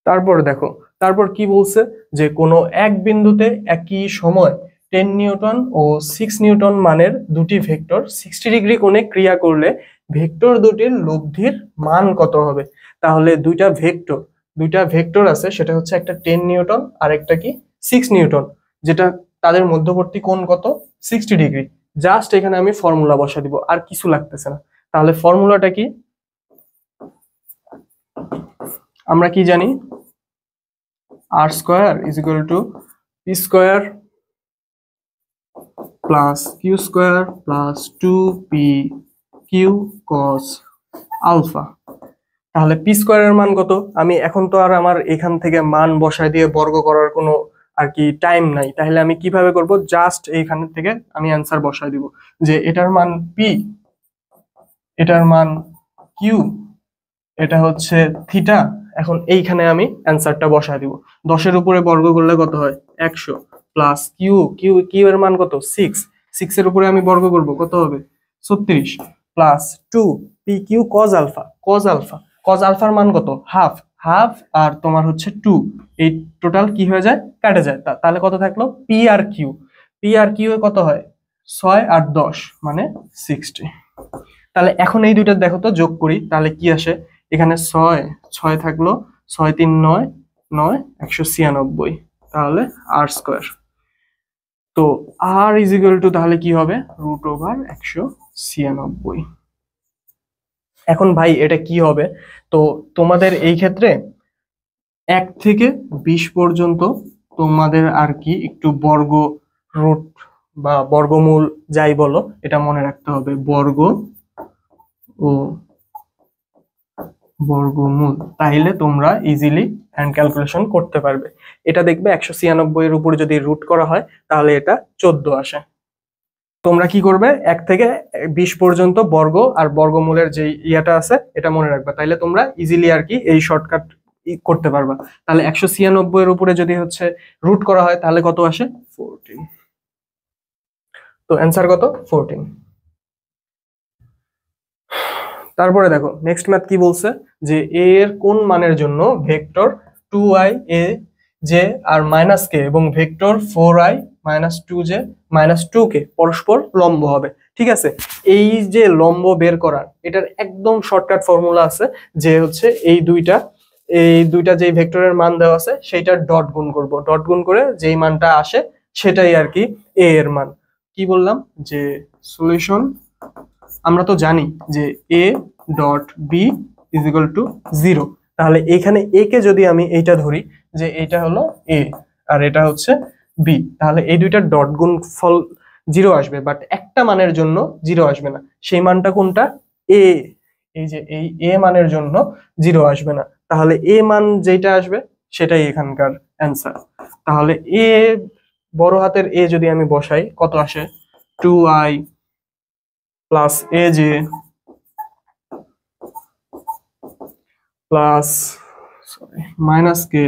Speaker 1: তারপর দেখো, তারপর কি বলছে, যে কোনো এক বিন্দুতে একই সময় 10 নিউটন ও 6 নিউটন মানের দুটি ভেক্টর 60 ডিগ্রি কোণে ক্রিয়া করলে ভেক্টর দুটির লব্ধির মান কত হবে। তাহলে দুইটা ভেক্টর আছে, সেটা হচ্ছে একটা 10 নিউটন আর একটা কি 6 নিউটন, যেটা তাদের মধ্যবর্তী কোণ কত, 60 ডিগ্রি। জাস্ট এখানে আমি ফর্মুলা বসা দিব, আর কিছু লাগতেছে না। তাহলে ফর্মুলাটা কি, আমরা কি জানি, r square is equal to p square plus q square plus 2p q cos alpha। তাহলে পি স্কোয়ারের মান কত, আমি এখন তো আর আমার এখান থেকে মান বসায় দিয়ে বর্গ করার কোনো আর কি টাইম নাই। তাহলে আমি কিভাবে করব, জাস্ট এইখান থেকে আমি অ্যান্সার বসায় দিব, যে এটার মান পি, এটার মান কিউ, এটা হচ্ছে থিটা। এখন এইখানে আমি অ্যান্সারটা বসায় দিব। 10-এর উপরে বর্গ করলে কত হয়, 100, প্লাস কিউ, কিউ এর মান কত, 6 এর উপরে আমি বর্গ করব কত হবে, 36, প্লাস 2 পি কিউ কজ আলফার মান কত, হাফ, আর তোমার হচ্ছে 2, এই টোটাল কি হয়ে যায়, কাটে যায়। তাহলে কত থাকলো, পি আর কিউ এ কত হয়, 6 আর 10 মানে 60। তাহলে এখন এই দুইটা দেখো তো যোগ করি, তাহলে কি আসে, এখানে 6 থাকলো, 6 3 9 9 196, তাহলে আর স্কোয়ার। তো আর ইজ ইকুয়াল টু তাহলে কি হবে, √196। এখন ভাই এটা কি হবে, তো তোমাদের এই ক্ষেত্রে 1 থেকে 20 পর্যন্ত তোমাদের আর কি একটু বর্গ রুট বা বর্গমূল যাই বলো, এটা মনে রাখতে হবে, বর্গ ও বর্গমূল, তাইলে তোমরা ইজিলি হ্যান্ড ক্যালকুলেশন করতে পারবে। এটা দেখবে 196 এর উপরে যদি রুট করা হয়, তাহলে এটা 14 আসে। তোমরা কি করবে, 1 থেকে 20 পর্যন্ত বর্গ আর বর্গমূলের যে ইয়াটা আছে এটা মনে রাখবে, তাইলে তোমরা ইজিলি আর কি এই শর্টকাট করতে পারবা। তাহলে 196 এর উপরে যদি হচ্ছে রুট করা হয়, তাহলে কত আসে, 14। তো অ্যান্সার কত, 14। তারপরে দেখো নেক্সট ম্যাথ কি বলছে, যে এ এর কোন মানের জন্য ভেক্টর 2i a j আর -k এবং ভেক্টর 4i -2j -2k পরস্পর লম্ব হবে। ঠিক আছে, এই যে লম্ব বের করার এটার একদম শর্টকাট ফর্মুলা আছে, যে হচ্ছে এই দুইটা যেই ভেক্টরের মান দেওয়া আছে সেইটার ডট গুণ করব, ডট গুণ করে যেই মানটা আসে সেটাই আর কি এ এর মান। কি বললাম, যে সলিউশন, আমরা তো জানি যে a dot B is equal to 0। তাহলে এখানে a কে যদি আমি এইটা ধরি, যে এইটা হলো a আর এটা হচ্ছে b, তাহলে এই দুইটার ডট গুণ ফল 0 আসবে, বাট একটা মানের জন্য 0 আসবে না। সেই মানটা কোনটা, a, এই যে এই a মানের জন্য 0 আসবে না। তাহলে a মান যেটা আসবে সেটাই এখানকার অ্যান্সার। তাহলে a, বড় হাতের a যদি আমি বসাই, কত আসে, 2i plus aj plus, sorry, minus K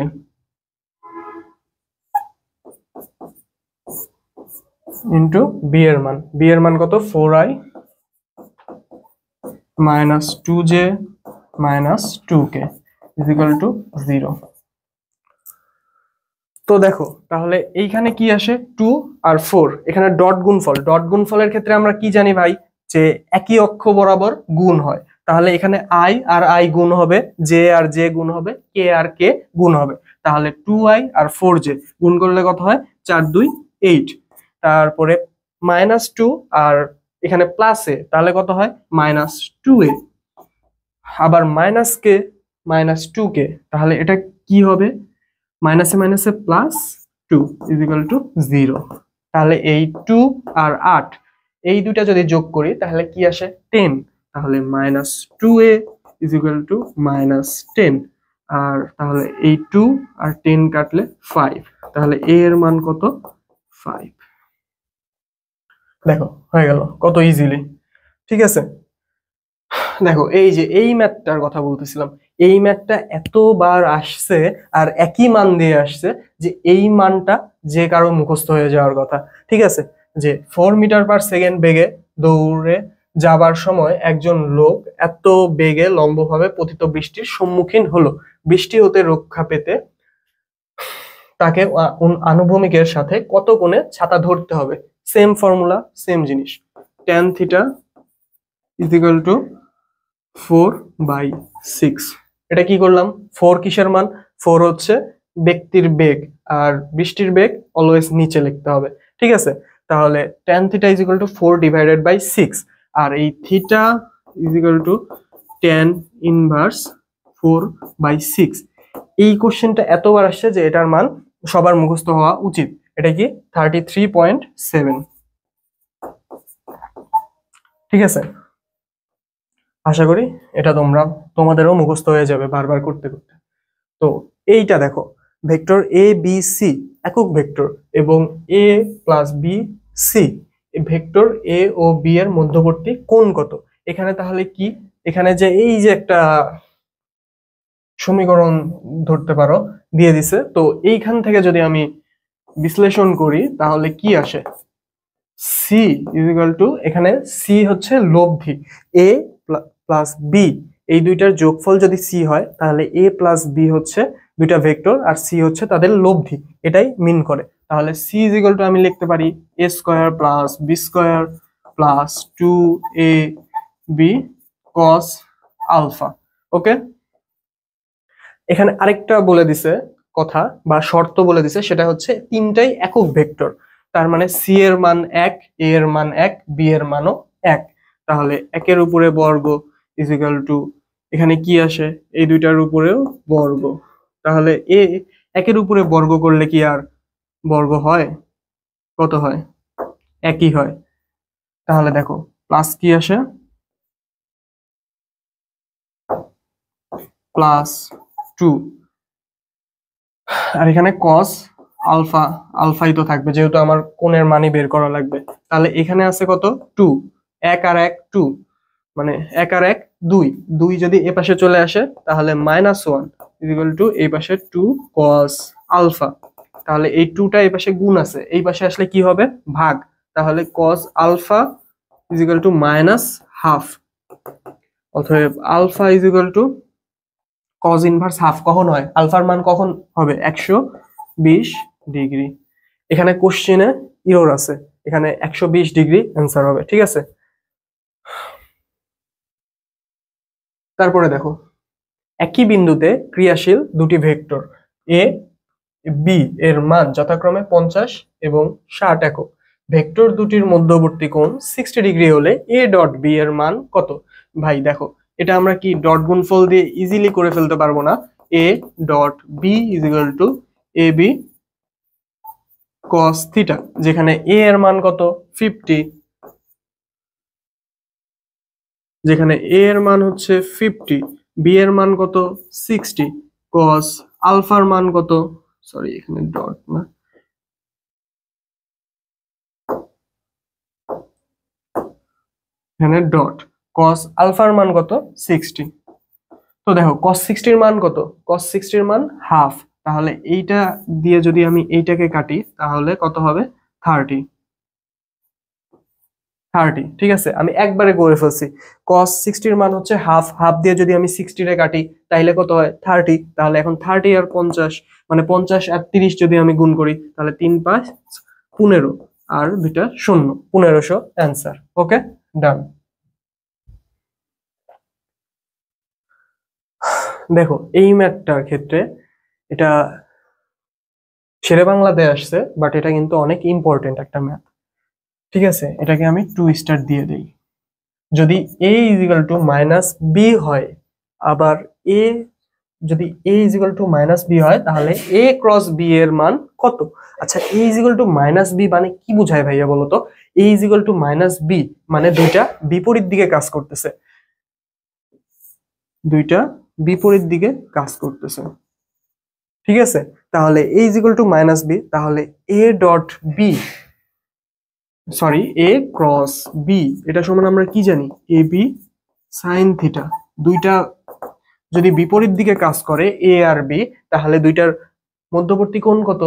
Speaker 1: into B এর মান, বি এর মান কত 4i minus 2j minus 2k is equal to 0। তো দেখো তাহলে এইখানে কি আসে 2 আর 4, এখানে ডট গুণফল, ডট গুণফলের ক্ষেত্রে আমরা কি জানি ভাই, যে একই অক্ষ বরাবর গুণ হয়। তাহলে এখানে i আর i গুণ হবে, j আর j গুণ হবে, k আর k গুণ হবে। তাহলে 2i আর 4j গুণ করলে কত হয়, 4 2 8। তারপরে মাইনাস 2 আর এখানে প্লাস এ, তাহলে কত হয় মাইনাস 2a, আবার মাইনাস কে মাইনাস 2k, তাহলে এটা কি হবে, মাইনাসে মাইনাসে প্লাস 2 ইজ ইকুয়াল টু 0। তাহলে এই 2 আর 8 এই দুইটা যদি যোগ করি তাহলে কি আসে 10, তাহলে minus 2a is equal to minus 10। আর তাহলে এই 2 আর 10 কাটলে 5, তাহলে a এর মান কত 5। দেখো হয়ে গেল কত ইজিলি, ঠিক আছে। দেখো এই যে এই ম্যাথটার কথা বলতেছিলাম, এই ম্যাথটা এতবার আসছে আর একই মান দিয়ে আসছে যে এই মানটা যে কারো মুখস্থ হয়ে যাওয়ার কথা, ঠিক আছে। যে 4 মিটার পার সেকেন্ড বেগে দৌড়ে যাবার সময় একজন লোক এত বেগে লম্বভাবে পতিত বৃষ্টির সম্মুখীন হলো, বৃষ্টি হতে রক্ষা পেতে তাকে আনুভূমিকের সাথে কত কোণে ছাতা ধরতে হবে। সেম ফর্মুলা, সেম জিনিস, tan theta is equal two 4/6। এটা কি করলাম, 4 কিসের মান, 4 হচ্ছে ব্যক্তির বেগ, আর বৃষ্টির বেগ অলওয়েজ নিচে লিখতে হবে, ঠিক আছে। তাহলে tan theta is equal to 4 divided by 6, আর এই theta is equal to tan inverse 4/6। এই কোশ্চেনটা এতবার আসছে যে এটার মান সবার মুখস্থ হওয়া উচিত। এটা কি 33.7, ঠিক আছে। আশা করি এটা তোমাদেরও মুখস্থ হয়ে যাবে বারবার করতে করতে। তো এইটা দেখো, ভেক্টর এ বি সি একক ভেক্টর, এবং এ প্লাস বি সি ভেক্টর এ ও বি এর মধ্যবর্তী কোণ কত। এখানে তাহলে কি, এখানে যে এই যে একটা সমীকরণ ধরতে পারো দিয়ে দিছে, তো এইখান থেকে যদি আমি বিশ্লেষণ করি তাহলে কি আসে, সি ইজ ইকুয়াল টু, এখানে সি হচ্ছে লব্ধি, এ প্লাস বি এই দুইটার যোগফল যদি সি হয় তাহলে এ প্লাস বি হচ্ছে দুইটা ভেক্টর আর সি হচ্ছে তাদের লব্ধি, এটাই মিন করে। তাহলে সি ইজ ইকুয়াল টু আমি লিখতে পারি a square plus b square প্লাস 2ab কস আলফা। ওকে, এখানে আরেকটা বলে দিছে কথা বা শর্ত বলে দিছে, সেটা হচ্ছে তিনটাই একক ভেক্টর, তার মানে সি এর মান 1, এ এর মান 1, বি এর মানও 1। তাহলে একের উপরে বর্গ ইজ ইকুয়াল টু, এখানে কি আসে এই দুইটার উপরেও বর্গ, তাহলে এ একের উপরে বর্গ করলে কি আর বর্গ হয়, কত হয়, একই হয়। তাহলে দেখো প্লাস কি আসে, প্লাস 2, আর এখানে কস আলফা, আলফাই তো থাকবে যেহেতু আমার কোণের মানই বের করা লাগবে। তাহলে এখানে আছে কত 2, 1 আর 1 2, মানে 1 আর 1 2, 2 যদি এ পাশে চলে আসে তাহলে -1 ইজ ইকুয়াল টু এই পাশে 2 কস আলফা। তাহলে এই 2টা এই পাশে গুণ আছে, এই পাশে আসলে কি হবে ভাগ, তাহলে cos alpha is equal to -1/2। অতএব alpha is equal to cos inverse half কখন হয়, আলফার মান কখন হবে 120 ডিগ্রি। এখানে কোশ্চেনে ইরর আছে, এখানে 120 ডিগ্রি অ্যান্সার হবে, ঠিক আছে। তারপরে দেখো একই বিন্দুতে ক্রিয়াশীল দুটি ভেক্টর এ বি এর মান যথাক্রমে 50 এবং 60 একক, ভেক্টর দুটির মধ্যবর্তী কোণ 60 ডিগ্রি হলে এ ডট বি এর মান কত। ভাই দেখো এটা আমরা কি ডট গুণফল দিয়ে ইজিলি করে ফেলতে পারবো না, A dot B is equal to A B cos theta, যেখানে এ এর মান কত 50, যেখানে এ এর মান হচ্ছে 50, বি এর মান কত 60, কস আলফার মান কত, সরি এখানে ডট না, এখানে ডট, কস আলফার মান কত 60। তো দেখো cos 60 এর মান কত? cos 60 এর মান হাফ। তাহলে এইটা দিয়ে যদি আমি এইটাকে কাটি তাহলে কত হবে? 30। ঠিক আছে, আমি একবারে করে ফেলছি। cos 60 এর মান হচ্ছে হাফ, হাফ দিয়ে যদি আমি 60 রে কাটি তাহলে কত হয়? 30। তাহলে এখন 30 আর 50, মানে 50 আর 30 যদি আমি গুণ করি তাহলে 3 5 15 আর দুইটা শূন্য, 1500 অ্যান্সার। ওকে, ডান। দেখো এই ম্যাথটার ক্ষেত্রে এটা শেরে বাংলাতে আসছে, বাট এটা কিন্তু অনেক ইম্পর্টেন্ট একটা ম্যাথ। ঠিক আছে, এটাকে আমি 2 স্টার দিয়ে দেই। যদি a is equal to minus B হয়, আবার a যদি a is equal to minus B হয় তাহলে a ক্রস বি এর মান কত? আচ্ছা, a is equal to minus B মানে কি বোঝায় ভাইয়া বলো তো? a is equal to minus B মানে দুইটা বিপরীত দিকে কাজ করতেছে, দুইটা বিপরীত দিকে কাজ করতেছে। ঠিক আছে, তাহলে a is equal to minus B, তাহলে a dot B, sorry a cross B, এটা সমান আমরা কি জানি? A B sine theta. দুইটা যদি বিপরীত দিকে কাজ করে এ আর বি, তাহলে দুইটার মধ্যবর্তী কোণ কত?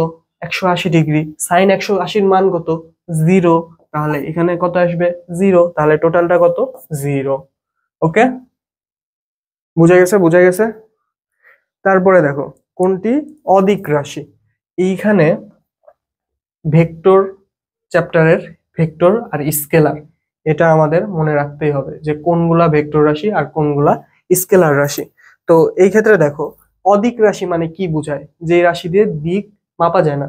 Speaker 1: 180 ডিগ্রি। সাইন 180 মান কত? 0। তাহলে এখানে কত আসবে? 0। তাহলে টোটালটা কত? 0। ওকে, বুঝা গেছে? বুঝা গেছে। তারপরে দেখো কোনটি অদিক রাশি। এইখানে ভেক্টর চ্যাপ্টারের ভেক্টর আর স্কেলার, এটা আমাদের মনে রাখতেই হবে যে কোনগুলা ভেক্টর রাশি আর কোনগুলা স্কেলার রাশি। তো এই ক্ষেত্রে দেখো অদিক রাশি মানে কি বোঝায়? যে রাশি দিয়ে দিক মাপা যায় না,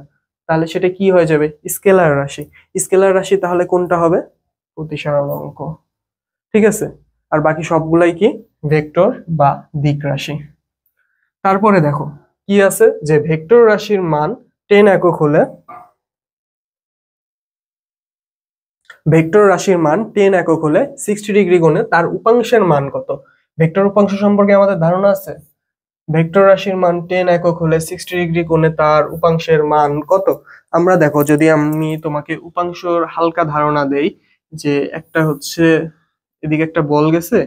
Speaker 1: তাহলে সেটা কি হয়ে যাবে? স্কেলার রাশি। স্কেলার রাশি তাহলে কোনটা হবে? প্রতিসরণ অঙ্ক। ঠিক আছে, আর বাকি সবগুলাই কি? ভেক্টর বা দিক রাশি। তারপরে দেখো কি আছে, যে ভেক্টর রাশির মান 10 একক হলে, ভেক্টর রাশির মান 10 একক হলে 60 ডিগ্রি কোণে তার উপাংশের মান কত? ভেক্টর উপাংশ সম্পর্কে আমাদের ধারণা আছে। ভেক্টর রাশির মান 10 একক হলে 60 ডিগ্রি কোণে তার উপাংশের মান কত? আমরা দেখো, যদি আমি তোমাকে উপাংশর হালকা ধারণা দেই, যে একটা হচ্ছে এদিকে একটা বল গেছে,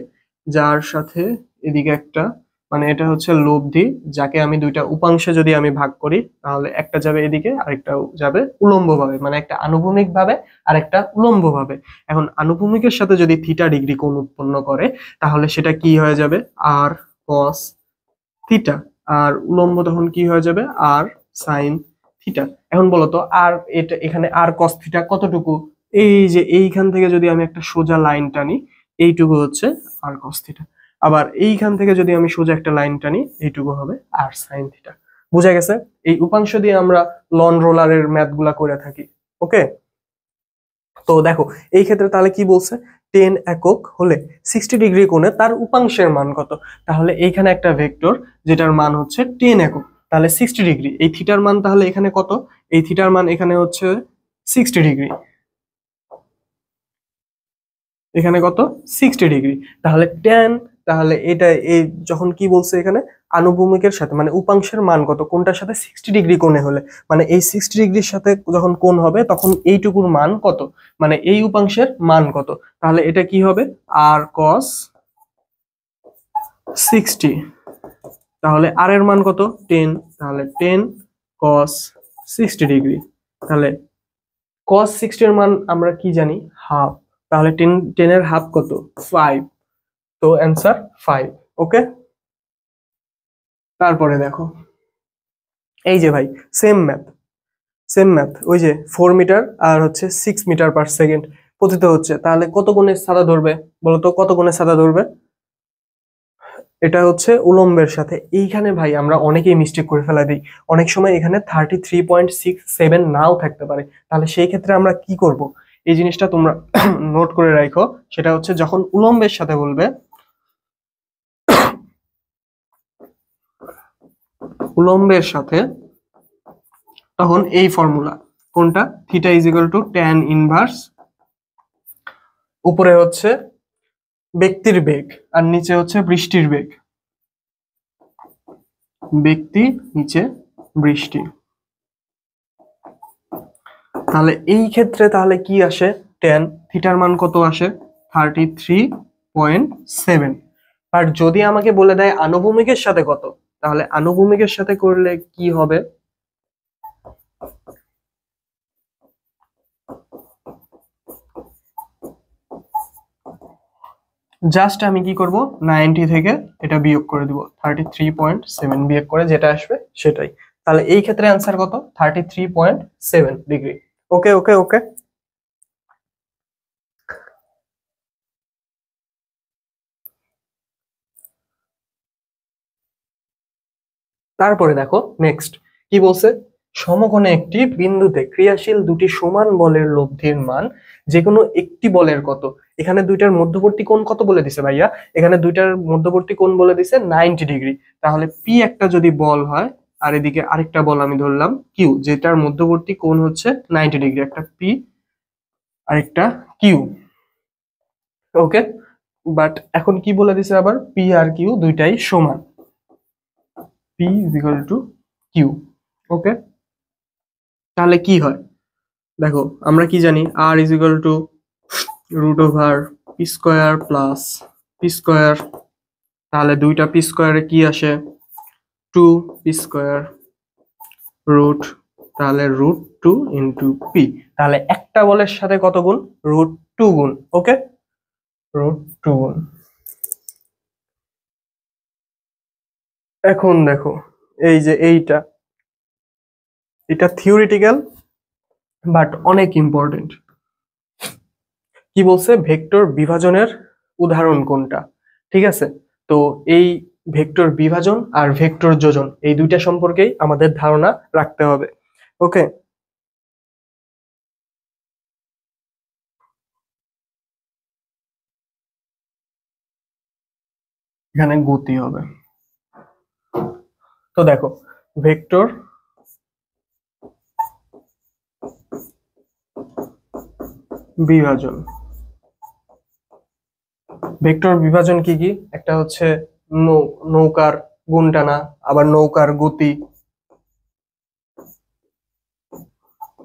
Speaker 1: যার সাথে এদিকে একটা, মানে এটা হচ্ছে লব্ধি, যাকে আমি দুইটা উপাংশে যদি আমি ভাগ করি তাহলে একটা যাবে এদিকে আরেকটা যাবে উলম্ব ভাবে, মানে একটা আনুভূমিক ভাবে আর একটা উলম্ব ভাবে। এখন আনুভূমিকের সাথে যদি থিটা ডিগ্রি কোণ উৎপন্ন করে তাহলে সেটা কি হয়ে যাবে? আর কস থিটা। আর উলম্ব তখন কি হয়ে যাবে? আর সাইন থিটা। এখন বলো তো, আর এটা এখানে আর কস থিটা কতটুকু? এই যে এইখান থেকে যদি আমি একটা সোজা লাইন টানি, এইটুকু হচ্ছে আর কস থিটা। আবার এইখান থেকে যদি আমি সোজা একটা লাইন টানি, এইটুকু হবে আর সাইন থিটা। বুঝা গেছে? এই উপাংশ দিয়ে আমরা লন রোলারের ম্যাথ গুলা করে থাকি। ওকে, তো দেখো এই ক্ষেত্রে তাহলে কি বলছে? 10 একক হলে 60 ডিগ্রি কোণে তার উপাংশের মান কত? তাহলে এইখানে একটা ভেক্টর যেটার মান হচ্ছে 10 একক, তাহলে 60 ডিগ্রি। এই থিটার মান তাহলে এখানে কত? এই থিটার মান এখানে হচ্ছে 60 ডিগ্রি। এখানে কত? 60 ডিগ্রি। তাহলে tan, তাহলে এটা এই যখন কি বলছে এখানে আনুভূমিকের সাথে, মানে উপাংশের মান কত কোনটার সাথে? 60 ডিগ্রি কোণে হলে, মানে এই 60 ডিগ্রির সাথে যখন কোণ হবে তখন এইটুকুর মান কত, মানে এই উপাংশের মান কত? তাহলে এটা কি হবে? আর cos 60। তাহলে আর এর মান কত? 10। তাহলে 10 cos 60 ডিগ্রি। তাহলে cos 60 এর মান আমরা কি জানি? হাফ। তাহলে 10 এর হাফ কত? 5। তো অ্যান্সার 5। ওকে, তারপরে দেখো এই যে ভাই সেম ম্যাথ, সেম ম্যাথ, ওই যে 4 মিটার আর হচ্ছে 6 মিটার পার সেকেন্ড পতিত হচ্ছে, তাহলে কত কোণে ছাদা ধরবে? বলতো কত কোণে ছাদা ধরবে? এটা হচ্ছে উলম্বের সাথে। এইখানে ভাই আমরা অনেকেই মিস্টেক করে ফেলা দিই, অনেক সময় এখানে 33.67 নাও থাকতে পারে। তাহলে সেই ক্ষেত্রে আমরা কি করব? এই জিনিসটা তোমরা নোট করে রাখো। সেটা হচ্ছে যখন উলম্বের সাথে বলবে, উলম্বের সাথে, তখন এই ফর্মুলা কোনটা? Theta is equal two tan inverse, উপরে হচ্ছে ব্যক্তির বেগ আর নিচে হচ্ছে বৃষ্টির বেগ, ব্যক্তি নিচে বৃষ্টি। তাহলে এই ক্ষেত্রে তাহলে কি আসে? ট্যান থিটার মান কত আসে? 33.7। আর যদি আমাকে বলে দেয় আনুভূমিকের সাথে কত, তাহলে আনুভূমিকের সাথে করলে কি হবে, জাস্ট আমি কি করব, 90 থেকে এটা বিয়োগ করে দিব, 33.7 বিয়োগ করে যেটা আসবে সেটাই। তাহলে এই ক্ষেত্রে অ্যান্সার কত, 33.7 ডিগ্রি। ওকে ওকে ওকে। তারপরে দেখো নেক্সট কি বলছে, সমকোণে একটি বিন্দুতে ক্রিয়াশীল দুটি সমান বলের লব্ধির মান যে কোনো একটি বলের কত। এখানে দুইটার মধ্যবর্তী কোণ কত বলে দিছে ভাইয়া, এখানে দুইটার মধ্যবর্তী কোণ বলে দিছে 90 ডিগ্রি। তাহলে পি একটা যদি বল হয় আর এদিকে আরেকটা বল আমি ধরলাম কিউ, যেটার মধ্যবর্তী কোণ হচ্ছে 90 ডিগ্রি, একটা পি আরেকটা কিউ। ওকে, বাট এখন কি বলে দিছে আবার, পি আর কিউ দুইটাই সমান, p is equal to q. Okay, তাহলে কি হয় দেখো, আমরা কি জানি, r is equal to root over P square plus p square. তাহলে দুইটা পি স্কোয়ারে কি আসে, 2 পি স্কোয়ার রুট, তাহলে √2 × পি। তাহলে একটা বলের সাথে কত গুণ, √2 গুণ। ওকে, √2 গুণ। এখন দেখো এই যে এটা থিওরিটিক্যাল বাট অনেক ইম্পর্টেন্ট। কি বলছে, ভেক্টর বিভাজনের উদাহরণ কোনটা। ঠিক আছে, তো এই ভেক্টর বিভাজন আর ভেক্টর যোজন এই দুইটা সম্পর্কেই আমাদের ধারণা রাখতে হবে। ওকে, এখানে গতি হবে। তো দেখো ভেক্টর বিভাজন, ভেক্টর বিভাজন কি কি, একটা হচ্ছে নৌকার গুণ টানা, আবার নৌকার গতি,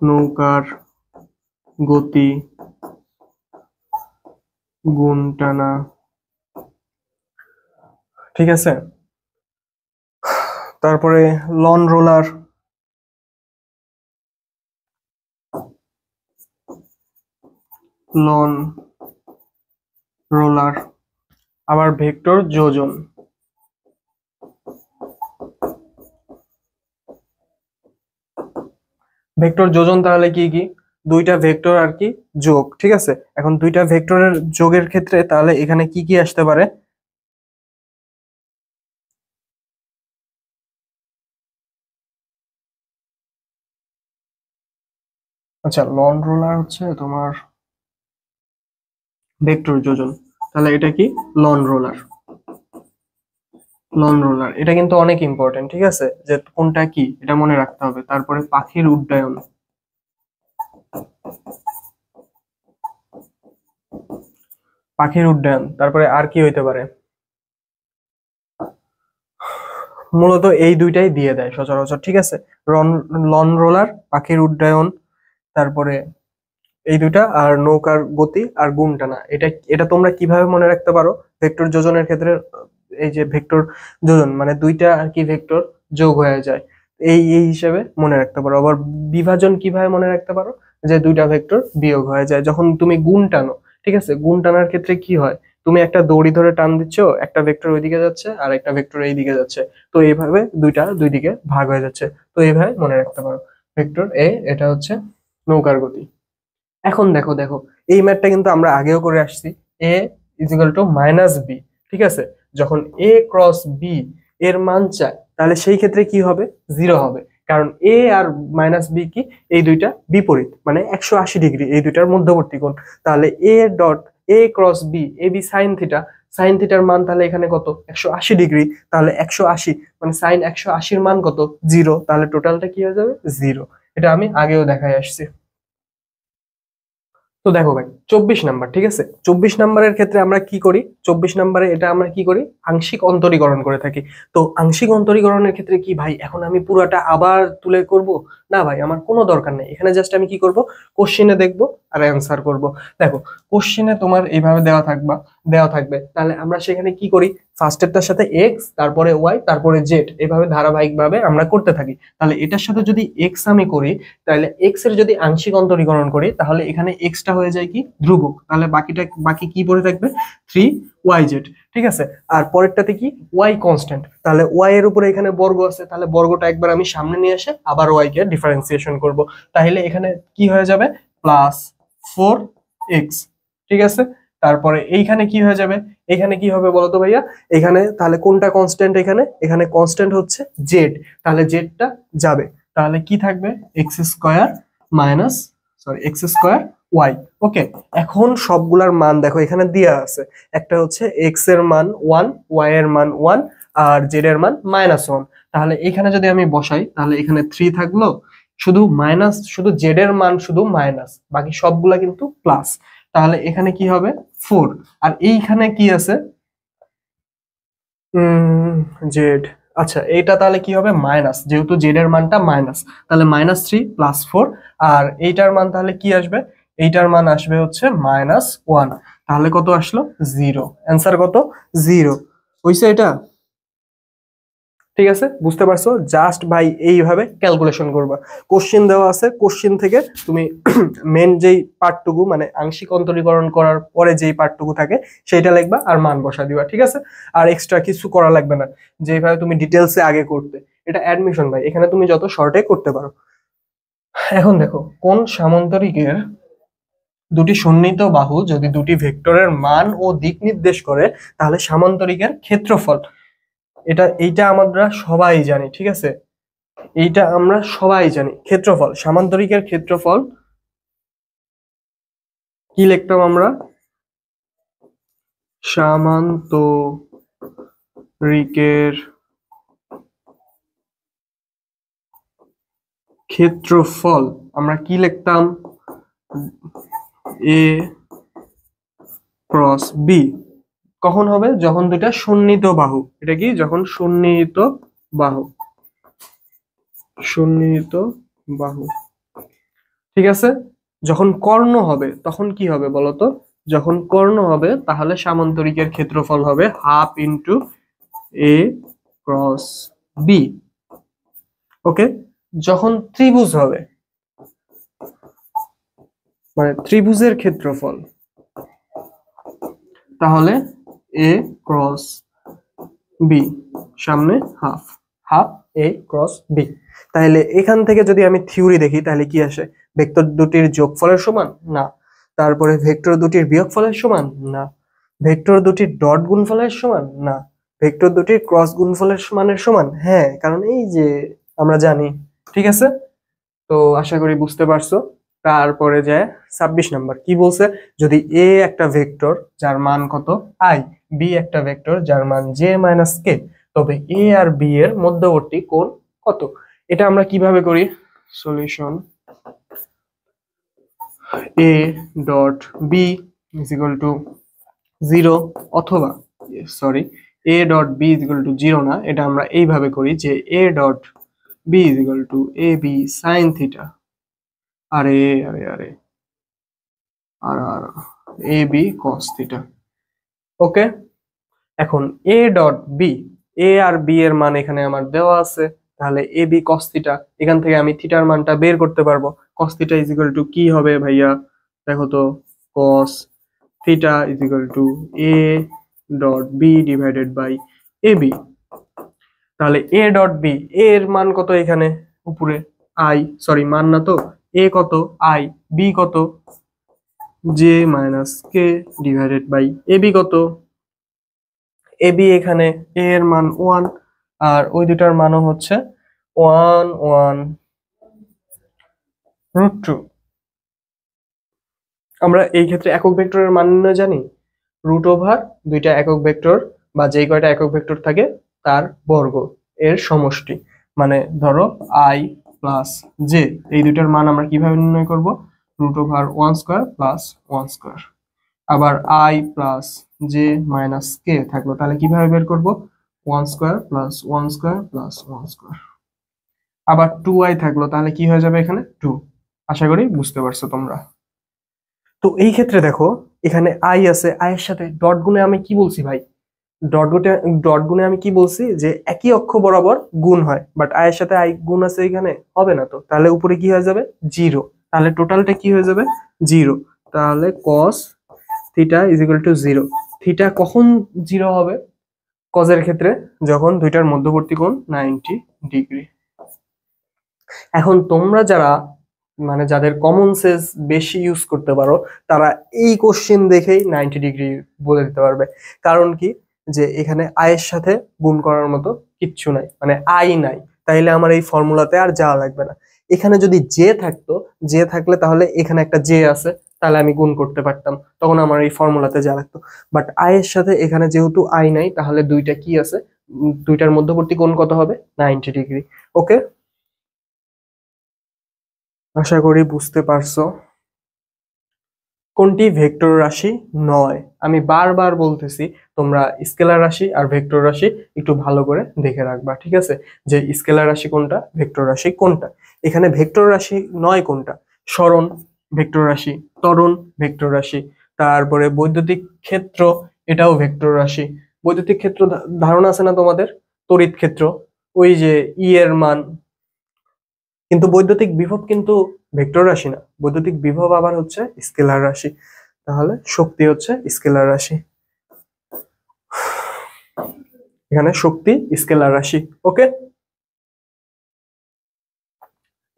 Speaker 1: নৌকার গতি গুণ টানা। ঠিক আছে, তারপরে লন রোলার, লন রোলার, আবার ভেক্টর যোজন। ভেক্টর যোজন তাহলে কি কি, দুইটা ভেক্টর আর কি যোগ। ঠিক আছে, এখন দুইটা ভেক্টরের যোগের ক্ষেত্রে তাহলে এখানে কি কি আসতে পারে, আচ্ছা লন রোলার হচ্ছে তোমার ভেক্টর যোজন, তাহলে এটা কি লন রোলার, লন রোলার এটা কিন্তু অনেক ইম্পর্টেন্ট। ঠিক আছে, যে কোনটা কি এটা মনে রাখতে হবে। তারপরে পাখির উড্ডয়ন, পাখির উড্ডয়ন, তারপরে আর কি হইতে পারে, মূলত এই দুইটাই দিয়ে দেয় সচরাচর। ঠিক আছে, লন রোলার, পাখির উড্ডয়ন, তারপরে এই দুইটা, আর নৌকার গতি আর গুণ টানা। এটা এটা তোমরা কিভাবে মনে রাখতে পারো, ভেক্টর যোজনের ক্ষেত্রে এই যে ভেক্টর যোজন মানে দুইটা আর কি ভেক্টর যোগ হয়ে যায়, এই এই হিসেবে মনে রাখতে পারো। আবার বিভাজন কিভাবে মনে রাখতে পারো, যে দুইটা ভেক্টর বিয়োগ হয়ে যায় যখন তুমি গুণ টানো। ঠিক আছে, গুণ টানার ক্ষেত্রে কি হয়, তুমি একটা দড়ি ধরে টান দিচ্ছ, একটা ভেক্টর ওইদিকে যাচ্ছে আর একটা ভেক্টর এইদিকে যাচ্ছে, তো এইভাবে দুইটা দুই দিকে ভাগ হয়ে যাচ্ছে। তো এইভাবে মনে রাখতে পারো, ভেক্টর এ এটা হচ্ছে নৌকার গতি। এখন দেখো দেখো এই ম্যাথটা কিন্তু আমরা আগেও করে আসছি, এ ইজ ইকুয়াল টু -b। ঠিক আছে, যখন এ ক্রস বি এর মান চায় তাহলে সেই ক্ষেত্রে কি হবে, 0 হবে, কারণ এ আর -b কি, এই দুইটা বিপরীত মানে 180 ডিগ্রি, এই দুইটার মধ্যবর্তী কোণ। তাহলে A dot A cross B, A B sine theta, sine থিটার মান তাহলে এখানে কত, 180 ডিগ্রি। তাহলে 180 মানে সাইন 180-র মান কত, 0। তাহলে টোটালটা কি হয়ে যাবে, 0। এটা আমি আগেও দেখাই আসছি। তো দেখো ভাই 24 নাম্বার, ঠিক আছে, 24 নাম্বারের ক্ষেত্রে আমরা কি করি, 24 নাম্বারে এটা আমরা কি করি, আংশিক অন্তরীকরণ করে থাকি। তো আংশিক অন্তরীকরণের ক্ষেত্রে কি ভাই, এখন আমি পুরাটা আবার তুলে করব না ভাই, আমার কোনো দরকার নেই, এখানে জাস্ট আমি কি করব, কোশ্চেনে দেখবো আর অ্যান্সার করব। দেখো, কোশ্চেনে তোমার এইভাবে দেওয়া থাকবে, তাহলে আমরা সেখানে কি করি, ফার্স্টেরটার সাথে এক্স, তারপরে ওয়াই, তারপরে জেড, এইভাবে ধারাবাহিক ভাবে আমরা করতে থাকি। তাহলে এটার সাথে যদি এক্স আমি করি, তাহলে এক্স এর যদি আংশিক অন্তরীকরণ করি, তাহলে এখানে এক্সটা হয়ে যায় কি ধ্রুবক, তাহলে বাকি কি পড়ে থাকবে, 3yz। ঠিক আছে, আর পরেরটাতে কি, ওয়াই কনস্ট্যান্ট, তাহলে ওয়াই এর উপরে এখানে বর্গ আছে, তাহলে বর্গটা একবার আমি সামনে নিয়ে এসে আবার ওয়াই কে ডিফারেন্সিয়েশন করব, তাহলে এখানে কি হয়ে যাবে, +4x। ঠিক আছে, তারপরে এইখানে কি হয়ে যাবে, এখানে কি হবে বলতো ভাইয়া, এখানে তাহলে কোনটা কনস্ট্যান্ট, এখানে কনস্ট্যান্ট হচ্ছে জেড, তাহলে জেডটা যাবে, তাহলে কি থাকবে, x² ওয়াই। ওকে, এখন সবগুলার মান দেখো এখানে দেয়া আছে, একটা হচ্ছে এক্স এর মান 1, ওয়াই এর মান 1, আর জেড এর মান -1। তাহলে এখানে যদি আমি বসাই, তাহলে এখানে 3 থাকলো, শুধু জেড এর মান শুধু মাইনাস, বাকি সবগুলা কিন্তু প্লাস, তাহলে এখানে কি হবে, 4। আর এইখানে কি আছে, জেড, আচ্ছা এইটা তাহলে কি হবে, মাইনাস, যেহেতু জেড এর মানটা মাইনাস, তাহলে -3 + 4, আর এইটার মান তাহলে কি আসবে, এইটার মান আসবে হচ্ছে -1, তাহলে কত আসলো, 0। অ্যান্সার কত, 0 হইছে এটা। ঠিক আছে, বুঝতে পারছো, জাস্ট ভাই এইভাবে ক্যালকুলেশন করবা, কোশ্চেন দেওয়া আছে, কোশ্চেন থেকে তুমি মেন যেই পার্টটুকু মানে আংশিক অন্তরীকরণ করার পরে যেই পার্টটুকু থাকে সেইটা লিখবা আর মান বসা দিবা। ঠিক আছে, আর এক্সট্রা কিছু করা লাগবে না, যেভাবে তুমি ডিটেলসে আগে করতে, এটা অ্যাডমিশন ভাই, এখানে তুমি যত শর্টে করতে পারো। এখন দেখো, কোন সামান্তরিকের দুটি সন্নিহিত বাহু যদি দুটি ভেক্টরের মান ও দিক নির্দেশ করে, তাহলে সামান্তরিকের ক্ষেত্রফল, এইটা আমরা সবাই জানি। ঠিক আছে, এইটা আমরা সবাই জানি, ক্ষেত্রফল, সামান্তরিকের ক্ষেত্রফল কি লিখতাম আমরা, সামান্তরিকের ক্ষেত্রফল আমরা কি লিখতাম, a × b। কখন হবে, যখন দুইটা সন্নিহিত বাহু, এটা কি, যখন সন্নিহিত বাহু। ঠিক আছে, যখন কর্ণ হবে তখন কি হবে বলতো, যখন কর্ণ হবে তাহলে সামান্তরিকের ক্ষেত্রফল হবে ½ × a × b। ওকে, যখন ত্রিভুজ হবে, মানে ত্রিভুজের ক্ষেত্রফল, তাহলে a × b, সামনে হাফ a × b। তাহলে এখান থেকে যদি আমি থিওরি দেখি, তাহলে কি আসে, ভেক্টর দুটির যোগফলের সমান না, তারপরে ভেক্টর দুটির বিয়োগফলের সমান না, ভেক্টর দুটির ডট গুণফলের সমান না, ভেক্টর দুটির ক্রস গুণফলের মানের সমান, হ্যাঁ, কারণ এই যে আমরা জানি। ঠিক আছে, তো আশা করি বুঝতে পারছো। তারপরে যায় 26 নাম্বার, কি বলছে, যদি এ একটা ভেক্টর যার মান কত i, বি একটা ভেক্টর যার মান j - k, তবে এ আর বি এর মধ্যবর্তী কোণ কত। এটা আমরা কিভাবে করি, solution a dot B is equal to 0, অথবা sorry, a dot B is equal to 0 না, এটা আমরা এইভাবে করি যে a dot B is equal to ab sin theta, আরে আরে আরে আর আর এ বি কস থিটা। ওকে, এখন এ ডট বি, এ আর বি এর মান এখানে আমার দেওয়া আছে, তাহলে এ বি কস থিটা, এখান থেকে আমি থিটার মানটা বের করতে পারবো। Cos theta is equal to কি হবে ভাইয়া, দেখো তো, cos theta is equal to A dot B divided by A B. তাহলে এ ডট বি, এর মান কত এখানে উপরে, আই, সরি মান না তো, এ কত আই, বি কত j - k divided by A B কত, এবি এখানে a এর মান 1, আর ওই দুটার মানও হচ্ছে 1/√2। আমরা এই ক্ষেত্রে একক ভেক্টরের মান নির্ণয় জানি, √ওভার দুইটা একক ভেক্টর বা যেই কয়টা একক ভেক্টর থাকে তার বর্গ এর সমষ্টি, মানে ধরো i + j, এই দুইটার মান আমরা কিভাবে নির্ণয় করব, √ওভার 1² + 1²। আবার i + j - k থাকলো, তাহলে কিভাবে বের করব, 1² + 1² + 1²। আবার 2i থাকলো, তাহলে কি হয়ে যাবে এখানে 2। আশা করি বুঝতে পারছো তোমরা। তো এই ক্ষেত্রে দেখো এখানে আই আছে, আই এর সাথে ডট গুণে আমি কি বলছি ভাই, ডট গুণে আমি কি বলছি যে একই অক্ষ বরাবর গুণ হয়, বাট আই এর সাথে আই গুণ আছে এখানে, হবে না তো, তাহলে উপরে কি হয়ে যাবে 0, তাহলে টোটালটা কি হয়ে যাবে 0। তাহলে cos theta is equal to 0। Theta কখন 0 হবে, কজের ক্ষেত্রে, যখন দুইটার মধ্যবর্তী কোণ 90 ডিগ্রি। এখন তোমরা যারা মানে যাদের কমন সেন্স বেশি ইউজ করতে পারো, তারা এই কোশ্চেন দেখেই 90 ডিগ্রি বলে দিতে পারবে। কারণ কি, যে এখানে আয়ের সাথে গুণ করার মতো কিচ্ছু নাই, মানে আই নাই, তাইলে আমার এই ফর্মুলাতে আর যাওয়া লাগবে না। এখানে যদি জে থাকতো, জে থাকলে তাহলে এখানে একটা জে আছে, তাহলে আমি গুণ করতে পারতাম, তখন আমার এই ফর্মুলাতে যাওয়া লাগতো। বাট আয়ের সাথে এখানে যেহেতু আই নাই, তাহলে দুইটা কি আছে, দুইটার মধ্যবর্তী কোণ কত হবে 90 ডিগ্রি। ওকে, আশা করি বুঝতে পারছো। কোনটি ভেক্টর রাশি নয়, আমি বারবার বলতেছি তোমরা স্কেলার রাশি আর ভেক্টর রাশি একটু ভালো করে দেখে রাখবা, ঠিক আছে, যে স্কেলার রাশি কোনটা, ভেক্টর রাশি কোনটা। এখানে ভেক্টর রাশি নয় কোনটা, সরণ ভেক্টর রাশি, ত্বরণ ভেক্টর রাশি, তারপরে বৈদ্যুতিক ক্ষেত্র, এটাও ভেক্টর রাশি। বৈদ্যুতিক ক্ষেত্র ধারণা আছে না তোমাদের, তড়িৎ ক্ষেত্র, ওই যে ই এর মান। কিন্তু বৈদ্যুতিক বিভব কিন্তু ভেক্টর রাশি না, বৈদ্যুতিক বিভব আবার হচ্ছে স্কেলার রাশি। তাহলে শক্তি হচ্ছে স্কেলার রাশি, এখানে শক্তি স্কেলার রাশি। ওকে,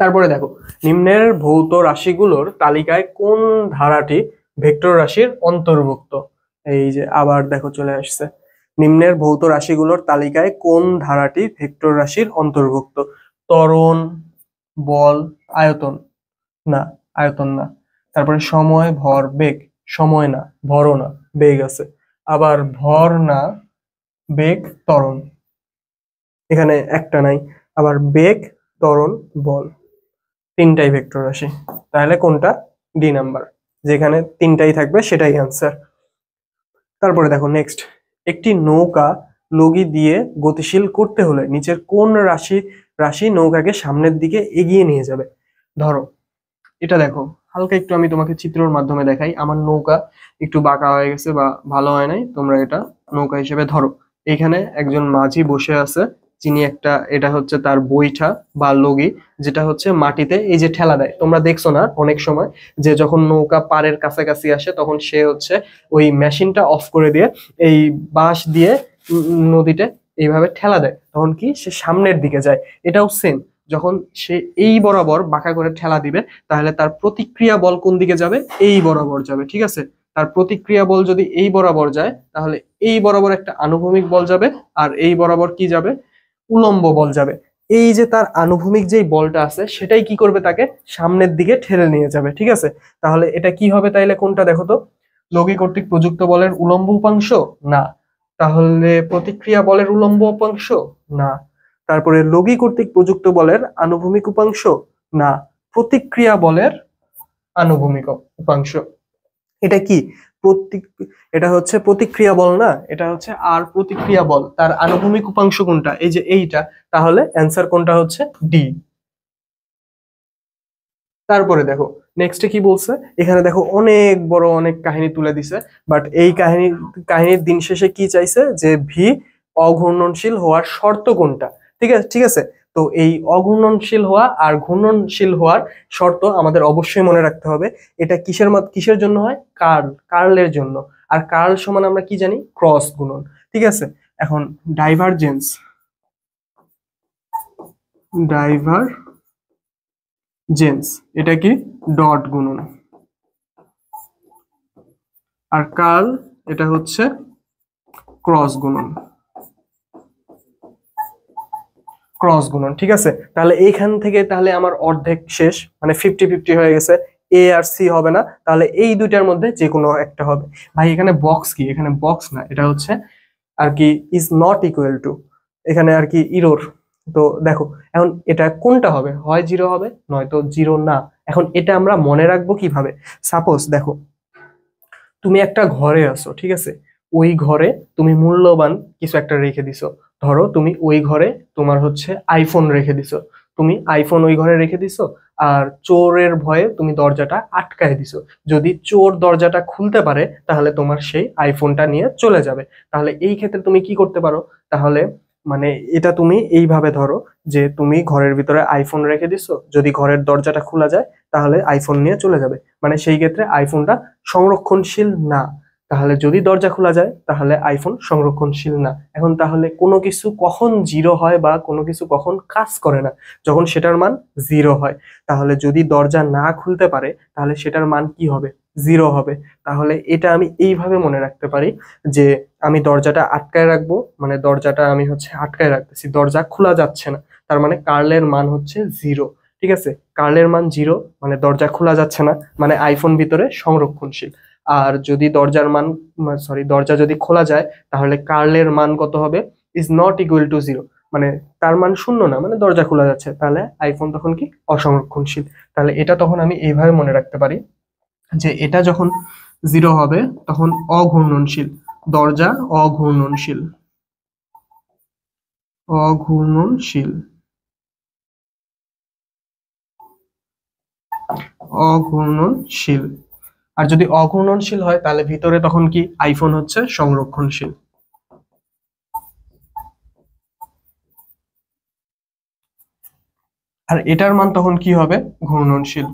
Speaker 1: তারপরে দেখো নিম্নের ভৌত রাশিগুলোর তালিকায় কোন ধারাটি ভেক্টর রাশির অন্তর্ভুক্ত। এই যে আবার দেখো চলে আসছে, নিম্নের ভৌত রাশিগুলোর তালিকায় কোন ধারাটি ভেক্টর রাশির অন্তর্ভুক্ত। ত্বরণ, বল, আয়তন, না আয়তন না। তারপরে সময়, ভর, বেগ, সময় না, ভরও না, বেগ আছে। আবার ভর না, বেগ, ত্বরণ, এখানে একটা নাই। আবার বেগ, ত্বরণ, বল, তিনটাই ভেক্টর রাশি। তাহলে কোনটা, ডি নাম্বার, যেখানে তিনটাই থাকবে সেটাই আনসার। তারপরে দেখো নেক্সট, একটি নৌকা লগি দিয়ে গতিশীল করতে হলে নিচের কোন রাশি রাশি নৌকাকে সামনের দিকে এগিয়ে নিয়ে যাবে। ধরো এটা দেখো, হালকা একটু আমি তোমাকে চিত্রের মাধ্যমে দেখাই, আমার নৌকা একটু বাঁকা হয়ে গেছে বা ভালো হয় নাই, তোমরা এটা নৌকা হিসেবে ধরো। এখানে একজন মাঝি বসে আছে, যিনি একটা, এটা হচ্ছে তার বৈঠা বা লগি, যেটা হচ্ছে মাটিতে এই যে ঠেলা দেয়, তোমরা দেখছো না অনেক সময় যে যখন নৌকা পাড়ের কাছাকাছি আসে তখন সে হচ্ছে ওই মেশিনটা অফ করে দিয়ে এই বাঁশ দিয়ে নদীতে এইভাবে ঠেলা দেয়, তখন কি সে সামনের দিকে যায়। এটাও সেম, যখন সে এই বরাবর বাঁকা করে ঠেলা দিবে, তাহলে তার প্রতিক্রিয়া বল কোন দিকে যাবে, এই বরাবর যাবে, ঠিক আছে। তার প্রতিক্রিয়া বল যদি এই বরাবর যায়, তাহলে এই বরাবর একটা আনুভূমিক বল যাবে, আর এই বরাবর কি যাবে, উলম্ব বল যাবে। এই যে তার আনুভূমিক যেই বলটা আছে সেটাই কি করবে, তাকে সামনের দিকে ঠেলে নিয়ে যাবে, ঠিক আছে। তাহলে এটা কি হবে তাইলে, কোনটা দেখো তো, লগি কর্তৃক প্রযুক্ত বলের উলম্ব উপাংশ না, তাহলে প্রতিক্রিয়া বলের উলম্ব উপাংশ না, তারপরে লগি কর্তৃক প্রযুক্ত বলের আনুভূমিক উপাংশ না, প্রতিক্রিয়া বলের আনুভূমিক উপাংশ। এটা কি, প্রতিক এটা হচ্ছে প্রতিক্রিয়া বল না, এটা হচ্ছে আর প্রতিক্রিয়া বল, তার আনুভূমিক উপাংশ কোনটা, এই যে এইটা, তাহলে অ্যান্সার কোনটা হচ্ছে ডি। তারপরে দেখো নেক্সটে কি বলছে, এখানে দেখো অনেক বড় অনেক কাহিনী তুলে দিছে, বাট এই কাহিনীর দিন শেষে কি চাইছে, যে ভি অঘূর্ণনশীল হওয়ার শর্ত কোনটা। ঠিক আছে, ঠিক আছে। তো এই অঘূর্ণনশীল হওয়া আর ঘূর্ণনশীল হওয়ার শর্ত আমাদের অবশ্যই মনে রাখতে হবে। এটা কিসের জন্য হয়, কার্লের জন্য। আর কার্ল সমান আমরা কি জানি, ক্রস গুণন, ঠিক আছে। এখন ডাইভারজেন্স, ডাইভারজেন্স এটা কি, ডট গুণন। আর কার্ল এটা হচ্ছে ক্রস গুণন, ক্রস গুণন, ঠিক আছে। তাহলে এইখান থেকে তাহলে আমার অর্ধেক শেষ, মানে 50-50 হয়ে গেছে, এ আর সি হবে না, তাহলে এই দুইটার মধ্যে যে কোনো একটা হবে। ভাই এখানে বক্স কি, এখানে বক্স না, এটা হচ্ছে আর কি ইজ নট ইকুয়াল টু, এখানে আর কি ইরোর। তো দেখো এখন এটা কোনটা হবে, হয় 0 হবে নয়তো 0 না। এখন এটা আমরা মনে রাখবো কিভাবে, সাপোজ দেখো তুমি একটা ঘরে আছো, ঠিক আছে, ওই ঘরে তুমি মূল্যবান কিছু একটা রেখে দিছো। ধরো তুমি ওই ঘরে তোমার হচ্ছে আইফোন রেখে দিছো। তুমি আইফোন ওই ঘরে রেখে দিছো, আর চোরের ভয়ে তুমি দরজাটা আটকায় দিছো। যদি চোর দরজাটা খুলতে পারে তাহলে তোমার সেই আইফোনটা নিয়ে চলে যাবে। তাহলে এই ক্ষেত্রে তুমি কি করতে পারো? তাহলে মানে এটা তুমি এইভাবে ধরো যে তুমি ঘরের ভিতরে আইফোন রেখে দিছো, যদি ঘরের দরজাটা খোলা যায় তাহলে আইফোন নিয়ে চলে যাবে, মানে সেই ক্ষেত্রে আইফোনটা সংরক্ষণশীল না। তাহলে যদি দরজা খোলা যায় তাহলে আইফোন সংরক্ষণশীল না। এখন তাহলে কোনো কিছু কখন জিরো হয় বা কোনো কিছু কখন কাজ করে না? যখন সেটার মান জিরো হয়। তাহলে যদি দরজা না খুলতে পারে তাহলে সেটার মান কি হবে? জিরো হবে। তাহলে এটা আমি এইভাবে মনে রাখতে পারি যে আমি দরজাটা আটকায় রাখবো, মানে দরজাটা আমি হচ্ছে আটকায় রাখতেছি, দরজা খোলা যাচ্ছে না, তার মানে কার্লের মান হচ্ছে জিরো। ঠিক আছে, কার্লের মান জিরো মানে দরজা খোলা যাচ্ছে না, মানে আইফোন ভিতরে সংরক্ষণশীল। আর যদি দরজার মান, সরি, দরজা যদি খোলা যায় তাহলে কার্লের মান কত হবে? Is not equal to zero, মানে তার মান শূন্য না, মানে দরজা খোলা যাচ্ছে, তাহলে আইফোন তখন কি? অসংরক্ষণশীল। তাহলে এটা তখন আমি এইভাবে মনে রাখতে পারি যে এটা যখন জিরো হবে তখন অঘূর্ণনশীল, দরজা অঘূর্ণনশীল, অঘূর্ণনশীল, অঘূর্ণনশীল। আর যদি অঘূর্ণনশীল হয় তাহলে ভিতরে তখন কি? আইফোন হচ্ছে সংরক্ষণশীল। আর এটার মান তখন কি হবে? ঘূর্ণনশীল।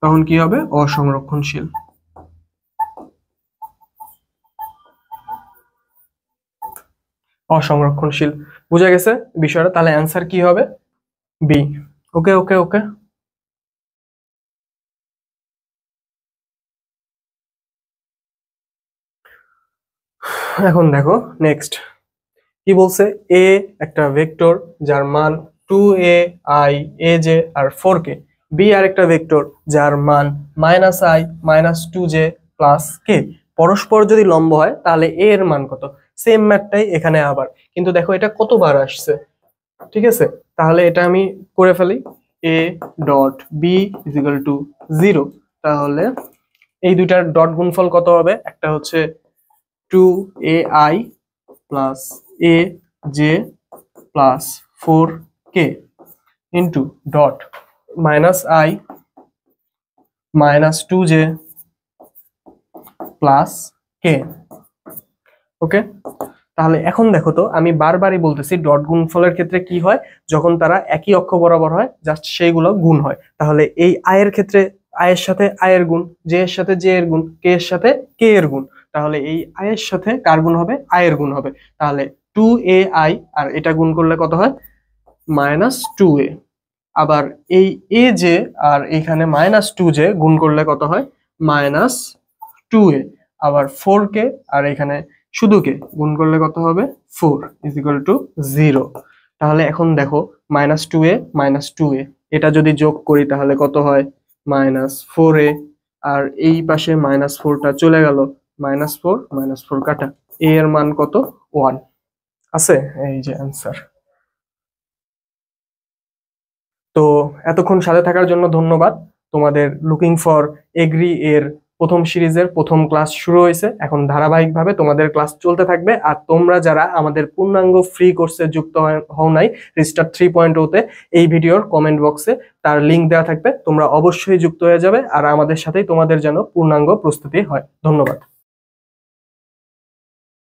Speaker 1: তখন কি হবে? অসংরক্ষণশীল। অসংরক্ষণশীল। বুঝা গেছে বিষয়টা? তাহলে অ্যান্সার কি হবে? বি। ওকে ওকে ওকে। এখন দেখো নেক্সট কি বলছে। এ একটা ভেক্টর যার মান 2ai, aj আর 4k। বি আর একটা ভেক্টর যার মান -i, -2j প্লাস k। পরস্পর যদি লম্ব হয় তাহলে এ এর মান কত? সেম ম্যাথটাই এখানে আবার, কিন্তু দেখো এটা কতবার আসছে। ঠিক আছে, তাহলে এটা আমি করে ফেলি। a dot B is equal to 0। তাহলে এই দুইটার ডট গুণফল কত হবে? একটা হচ্ছে 2ai plus A J plus 4k into dot -i -2j plus k। ওকে, তাহলে এখন দেখো তো, আমি বারবারই বলতেছি ডট গুণফলের ক্ষেত্রে কি হয়? যখন তারা একই অক্ষ বরাবর হয় জাস্ট সেইগুলো গুণ হয়। তাহলে এই আয়ের ক্ষেত্রে আয়ের সাথে আয়ের গুণ, জে এর সাথে জে এর গুণ, কে এর সাথে কে এর গুণ। তাহলে এই আয়ের সাথে কার গুণ হবে? আয়ের গুণ হবে। তাহলে 2ai আর এটা গুণ করলে কত হয়? -2a। আবার এই এ জে আর এখানে -2j গুণ করলে কত হয়? -2a। আবার 4k আর এখানে শুধু কে গুণ করলে কত হবে? 4 ইজ ইকুয়াল টু 0। তাহলে এখন দেখো -2a -2a এটা যদি যোগ করি তাহলে কত হয়? -4a। আর এই পাশে -4টা চলে গেল, -4 -4 কাটা, a এর মান কত? 1 আছে। এই যে অ্যান্সার। তো এতক্ষণ সাথে থাকার জন্য ধন্যবাদ। তোমাদের লুকিং ফর এগ্রি এর প্রথম সিরিজের প্রথম ক্লাস শুরু হয়েছে, এখন ধারাবাহিকভাবে তোমাদের ক্লাস চলতে থাকবে। আর তোমরা যারা আমাদের পূর্ণাঙ্গ ফ্রি কোর্সে যুক্ত হও নাই রিস্টার্ট 3.0 তে, এই ভিডিওর কমেন্ট বক্সে তার লিংক দেওয়া থাকবে, তোমরা অবশ্যই যুক্ত হয়ে যাবে। আর আমাদের সাথেই তোমাদের যেন পূর্ণাঙ্গ প্রস্তুতি হয়। ধন্যবাদ।